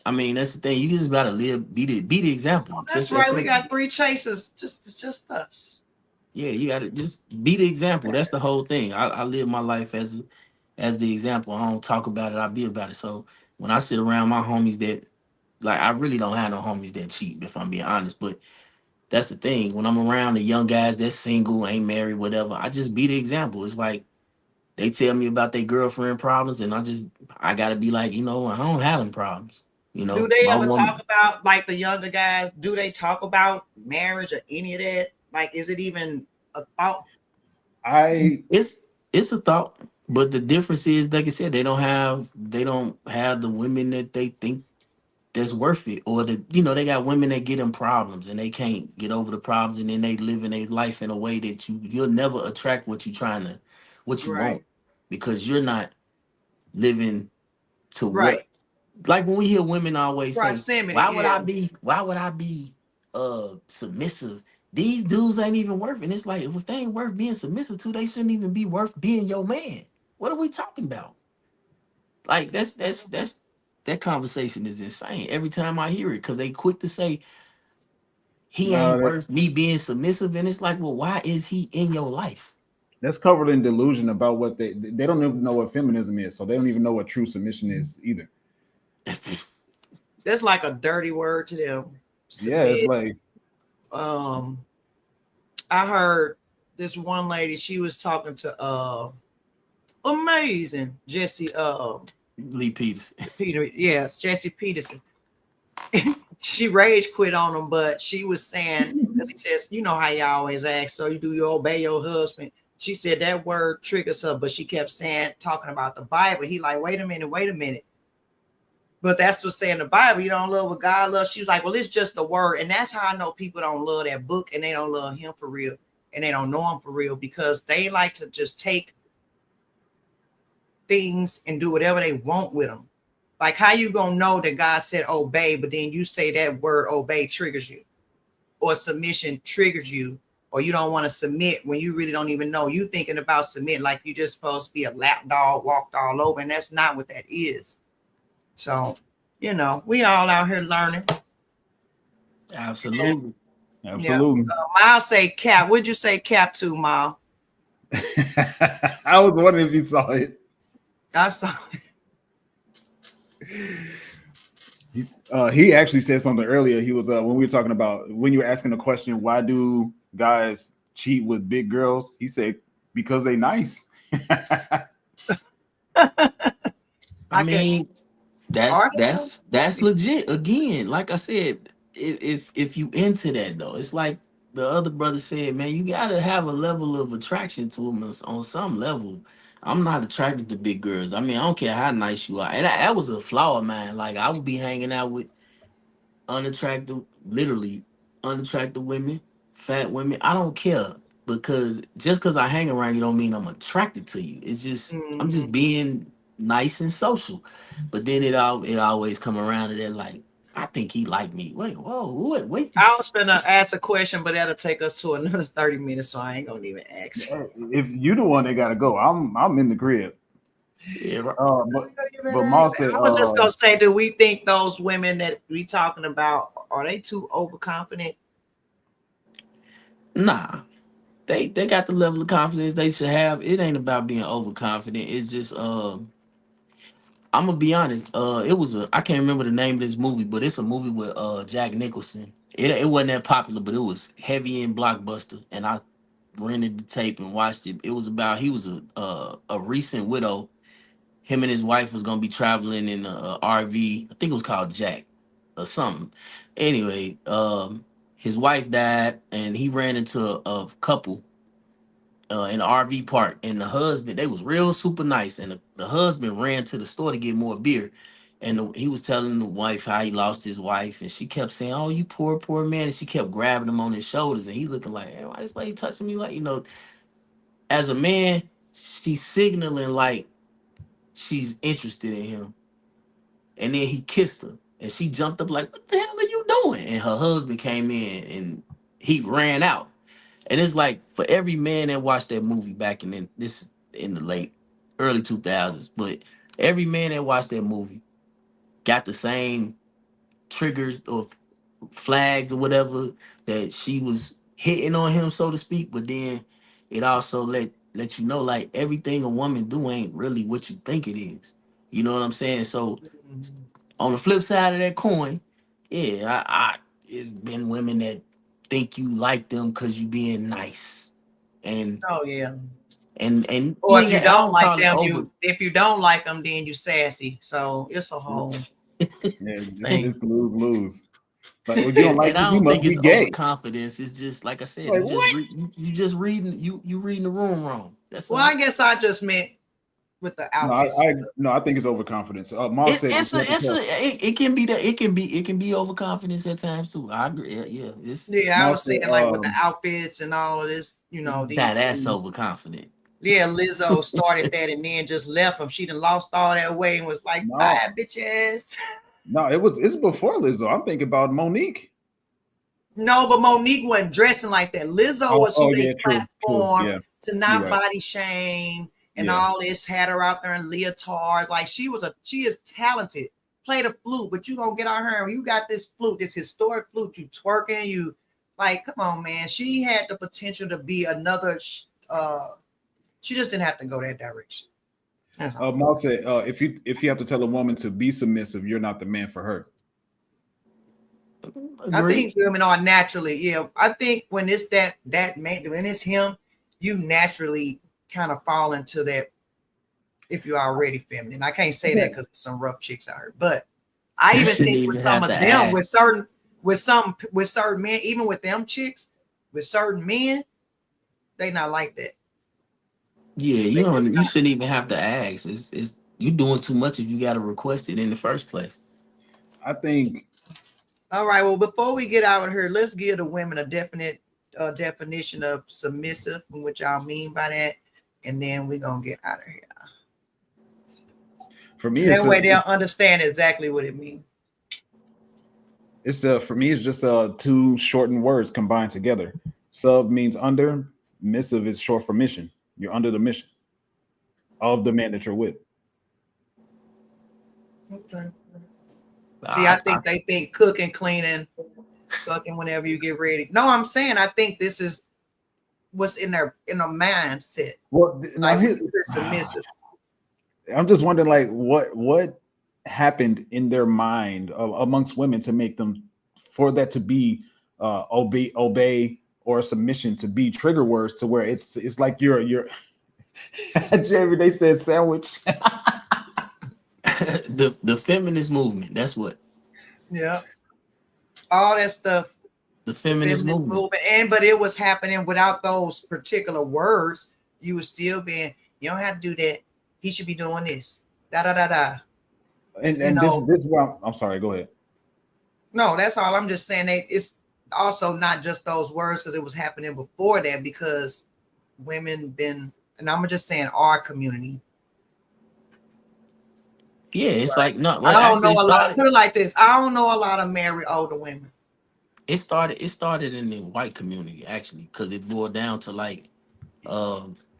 I mean, that's the thing. You just gotta be the example. Oh, Just that's that right. We simple. got three chasers. It's just us. Yeah, you gotta just be the example. That's the whole thing. I live my life as the example. I don't talk about it. I be about it. So when I sit around my homies that, like, I really don't have no homies that cheat, if I'm being honest. But that's the thing. When I'm around the young guys that's single, ain't married, whatever, I just be the example. It's like, They tell me about their girlfriend problems, and I gotta be like, I don't have them problems. Do they My ever talk woman, about, like, the younger guys? Do they talk about marriage or any of that? Like, is it even a thought? I it's a thought, but the difference is, like I said, they don't have the women that they think that's worth it, or they got women that get in problems and they can't get over the problems, and then they live in a life in a way that you'll never attract what you Right. want, because you're not living to Right. what, like when we hear women always say, Proximity. why would I Yeah. be submissive? These dudes ain't even worth it. And it's like, if they ain't worth being submissive to, they shouldn't even be worth being your man. What are we talking about? Like, that conversation is insane every time I hear it, because they quick to say he no, ain't worth me being submissive, and it's like, well, why is he in your life? that's covered in delusion about what they don't even know what feminism is, so they don't even know what true submission is either. That's like a dirty word to them. Yeah, it's Submit. like Um, I heard this one lady, she was talking to amazing Jesse Lee Peters. Peter, yes, Jesse Peterson. She rage quit on him, but she was saying, because he says, you know how you always ask, so do you obey your husband? She said that word triggers her, but she kept saying, talking about the Bible. He like, wait a minute. But that's what's saying the Bible, you don't love what God loves. She was like, well, it's just a word. And that's how I know people don't love that book, and they don't love him for real, and they don't know him for real, because they like to just take things and do whatever they want with them. Like, how you gonna know that God said obey, but then you say that word obey triggers you, or submission triggers you, or you don't want to submit when you really don't even know. You thinking about submit like you just supposed to be a lap dog walked all over, and that's not what that is. So, we all out here learning. Absolutely. Yeah. absolutely. Miles say cap. What'd you say cap to, Miles? I was wondering if you saw it. I saw. He actually said something earlier. He was when we were talking about, when you were asking the question, why do guys cheat with big girls? He said because they nice. I I can. mean, that's Are they that's that's legit. Again, like I said, if you into that though, it's like the other brother said, man, you gotta have a level of attraction to them on some level. I'm not attracted to big girls. I mean, I don't care how nice you are, and that was a flaw of mine. Like, I would be hanging out with unattractive, literally unattractive women, fat women. I don't care, because just because I hang around you don't mean I'm attracted to you. It's just, I'm just Mhm. being nice and social. But then it always come around to that, like, I think he like me. Wait, whoa, wait. I was gonna ask a question, but that'll take us to another 30 minutes, so I ain't gonna even ask. If you the one that gotta go, I'm in the crib. Yeah, right. But I Ma said, was just gonna say, do we think those women that we talking about, are they too overconfident? Nah. They got the level of confidence they should have. It ain't about being overconfident. It's just I'm gonna be honest. I can't remember the name of this movie, but it's a movie with Jack Nicholson. It wasn't that popular, but it was heavy in Blockbuster, and I rented the tape and watched it. It was about, he was a recent widow. Him and his wife was gonna be traveling in a RV. I think it was called Jack or something. Anyway, his wife died, and he ran into a couple in the RV park, and the husband, they was real super nice, and the husband ran to the store to get more beer, and he was telling the wife how he lost his wife, and she kept saying, "Oh, you poor man," and she kept grabbing him on his shoulders, and he looking like, "Hey, why this lady touching me?" Like, as a man, she's signaling like she's interested in him, and then he kissed her, and she jumped up like, "What the hell are you doing?" And her husband came in, and he ran out. And it's like, for every man that watched that movie back in the late early 2000s, but every man that watched that movie got the same triggers or flags or whatever, that she was hitting on him, so to speak. But then it also let you know, like, everything a woman do ain't really what you think it is. You know what I'm saying? So on the flip side of that coin, yeah, I it's been women that think you like them because you being nice. And Oh yeah. and Or if I you don't don't like call it them, over. if you don't like them, then you sassy. So it's a whole Yeah, thing. it's lose lose. Like, well, you don't like And this, I you don't must think be it's gay. overconfidence. It's just like I said, Like what? you just reading you reading the room wrong. That's Well, all. I guess I just meant with the No, outfits. I think it's overconfidence. Moss said if you have to tell, It can be that it can be overconfidence at times too. I agree. Yeah, it's Yeah, I Moss was said, saying like with the outfits and all of this, these that's things. overconfident. Yeah, Lizzo started that and then just left him. She done lost all that weight and was like, no, bye, bitches. no, it's before Lizzo. I'm thinking about Monique. No, but Monique wasn't dressing like that. Lizzo was who Yeah, they true, platform yeah, to you're not right. body shame and Yeah, all this, had her out there in leotard. Like she is talented. Play the flute, but you gonna get on her. You got this flute, this historic flute, you twerking, you like, come on, man. She had the potential to be another she just didn't have to go that direction. That's all. Moss said, if you have to tell a woman to be submissive, you're not the man for her. I Agree. think women are naturally, yeah. I think when it's that man, when it's him, you naturally kind of fall into that if you're already feminine. I can't say that because some rough chicks out here, but I You even shouldn't think with even some have of to them, ask. with certain men, even with them chicks, with certain men, they not like that. Yeah, They just you shouldn't even have to ask. It's you doing too much if you got to request it in the first place. I think All right. Well, before we get out of here, let's give the women a definite definition of submissive and what y'all mean by that, and then we're gonna get out of here. for me, And that way they'll understand exactly what it means. for me it's just two shortened words combined together. Sub means under, missive is short for mission. You're under the mission of the man that you're with. Okay. See, I I think they think cooking, cleaning, fucking whenever you get ready. No, I'm saying I think this is what's in their mindset. Well, now Like when here, you hear submissive. I'm just wondering, like, what happened in their mind amongst women to make them, for that to be obey or submission to be trigger words to where it's like you're Jamie, they said sandwich. the feminist movement. That's what Yeah. All that stuff, the the feminist feminist movement. movement, but it was happening without those particular words. You were still being, you don't have to do that. He should be doing this. Da da da da. And this is why I'm sorry, go ahead. No, that's all. I'm just saying that it's also not just those words because it was happening before that because women been, and I'm just saying our community. Yeah, it's like no. I Well, don't know actually, a lot. Put it like this: I don't know a lot of married older women. it started in the white community actually because it boiled down to like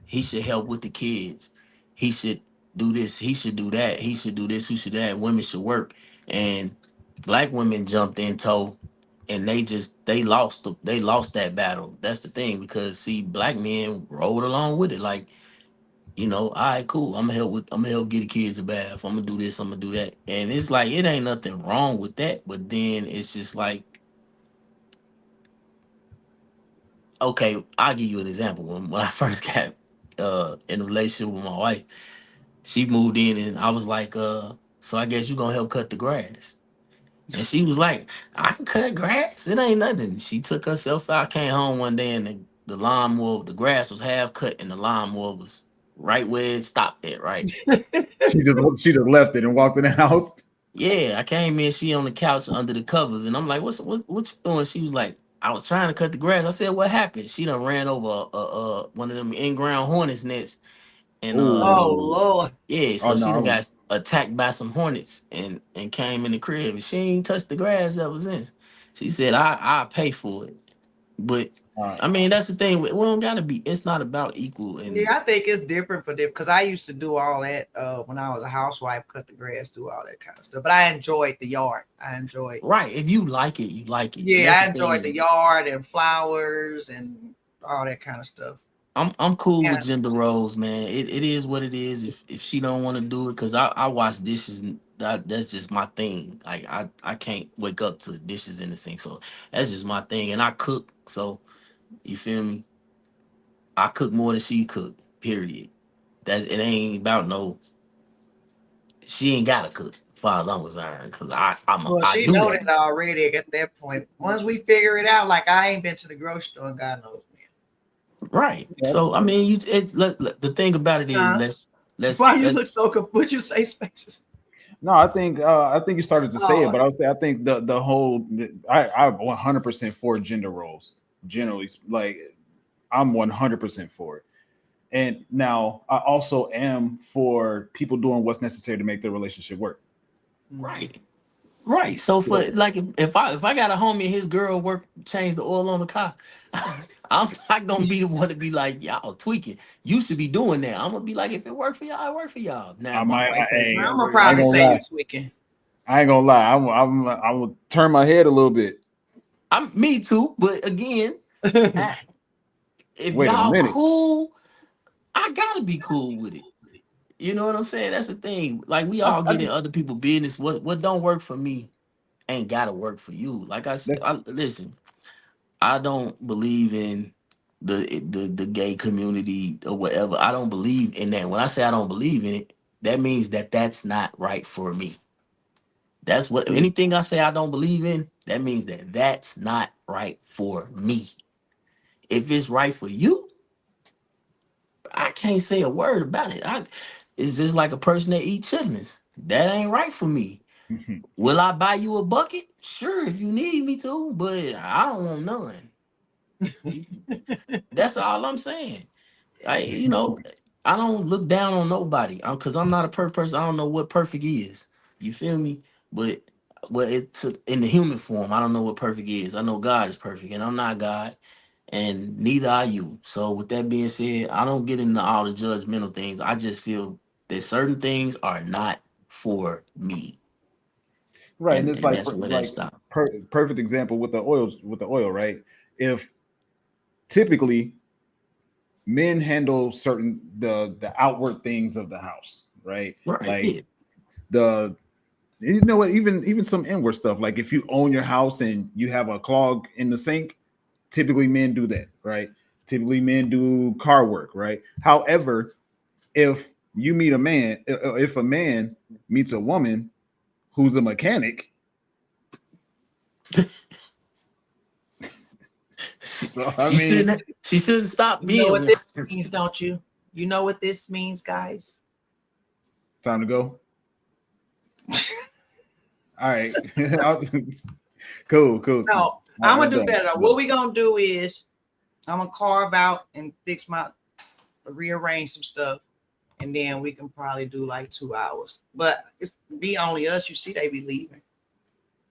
he should help with the kids. He should do this. He should do that. He should do this. He should do that. Women should work. And black women jumped in tow, and they lost that battle. That's the thing because see, black men rolled along with it. Like all right, cool. I'm gonna help get the kids a bath. I'm gonna do this. I'm gonna do that. And it's like it ain't nothing wrong with that. But then it's just like okay, I'll give you an example. When I first got in a relationship with my wife, she moved in and I was like, so I guess you gonna help cut the grass. And she was like, I can cut grass. It ain't nothing. She took herself out, came home one day and the lawnmower, the grass was half cut and the lawnmower was right where it stopped at, right? She just left it and walked in the house. Yeah, I came in, she on the couch under the covers, and I'm like, what you doing? She was like, I was trying to cut the grass. I said, what happened? She done ran over one of them in-ground hornets nets. And Oh Oh, Lord. yeah, oh so she done no. got attacked by some hornets and came in the crib. And she ain't touched the grass ever since. She said, I'll pay for it. But Uh, I mean, that's the thing. We don't gotta be. It's not about equal. And Yeah, I think it's different for them because I used to do all that when I was a housewife, cut the grass, do all that kind of stuff. But I enjoyed the yard. I enjoyed. right, if you like it, you like it. Yeah, That's I the enjoyed the thing. yard and flowers and all that kind of stuff. I'm cool Yeah. with gender roles, man. It is what it is. If she don't want to do it, cause I wash dishes and that's just my thing. Like I can't wake up to dishes in the sink, so that's just my thing. And I cook, so you feel me? I cook more than she cook. Period. It ain't about no. She ain't gotta cook, as far as I'm concerned, because Well, I she do know that. that already at that point. Once we figure it out, like I ain't been to the grocery store, and God knows, Right. Yeah, So I mean, the thing about it is man. let's Why you let's look so confused? Would you say spaces? no, I think you started to say it, Oh, but I think the whole I'm 100% for gender roles. Generally, like I'm 100% for it. And now I also am for people doing what's necessary to make their relationship work. right. Right. So for So like if I got a homie and his girl change the oil on the car, I'm not gonna be the one to be like, y'all tweaking. You should be doing that. I'm gonna be like, if it worked for y'all, it worked for y'all. Now I if my might, wife ain't hey, feel I'm that gonna way, I ain't probably gonna say lie. you tweaking. I ain't gonna lie. I will turn my head a little bit. I'm me too. But again, I- if Wait a y'all minute. cool, I gotta be cool with it. You know what I'm saying? That's the thing. Like we all I get in other people's business. What don't work for me ain't gotta work for you. Like that's listen, I don't believe in the gay community or whatever. I don't believe in that. When I say I don't believe in it, that means that that's not right for me. That's what anything I say I don't believe in, that means that that's not right for me. If it's right for you, I can't say a word about it. It's just like a person that eats chitlins. That ain't right for me. Will I buy you a bucket? Sure, if you need me to, but I don't want none. That's all I'm saying. You know, I don't look down on nobody because I'm not a perfect person. I don't know what perfect is. You feel me? But in the human form, I don't know what perfect is. I know God is perfect, and I'm not God, and neither are you. So with that being said, I don't get into all the judgmental things. I just feel that certain things are not for me, right. And and it's and like that's where that like stops. perfect example with the oil, right? If typically men handle certain the outward things of the house, right? Right? Like Yeah. the you know what, even some inward stuff. Like if you own your house and you have a clog in the sink, typically men do that, right? Typically men do car work, right? However, if you meet a man, if a man meets a woman who's a mechanic, so I She mean, shouldn't stop You know being what this one. means, don't you? You know what this means, guys? time to go. All right. Cool, cool. No, All right, I'm gonna I'm do done. better. Though. What we gonna do is I'm gonna carve out and rearrange some stuff, and then we can probably do like 2 hours. But it's be only us. You see, they be leaving.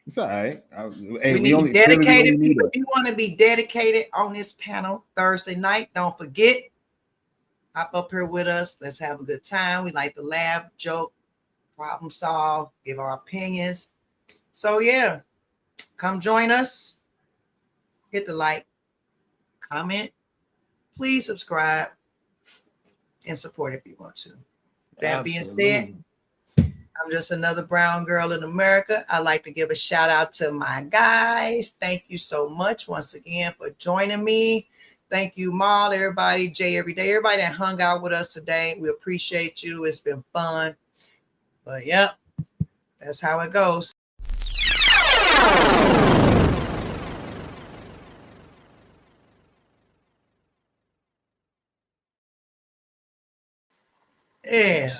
It's all right. Hey, We we need only clearly we only dedicated need people. it. If you want to be dedicated on this panel Thursday night, don't forget, hop up here with us. Let's have a good time. We like to laugh, joke, problem solve, give our opinions. So yeah, come join us. Hit the like, comment, please subscribe, and support if you want to. That being said, Absolutely. I'm just another brown girl in America. I'd like to give a shout out to my guys. Thank you so much once again for joining me. Thank you, Maul, everybody, Jay, everybody that hung out with us today. We appreciate you. It's been fun. But yep, that's how it goes. Yeah.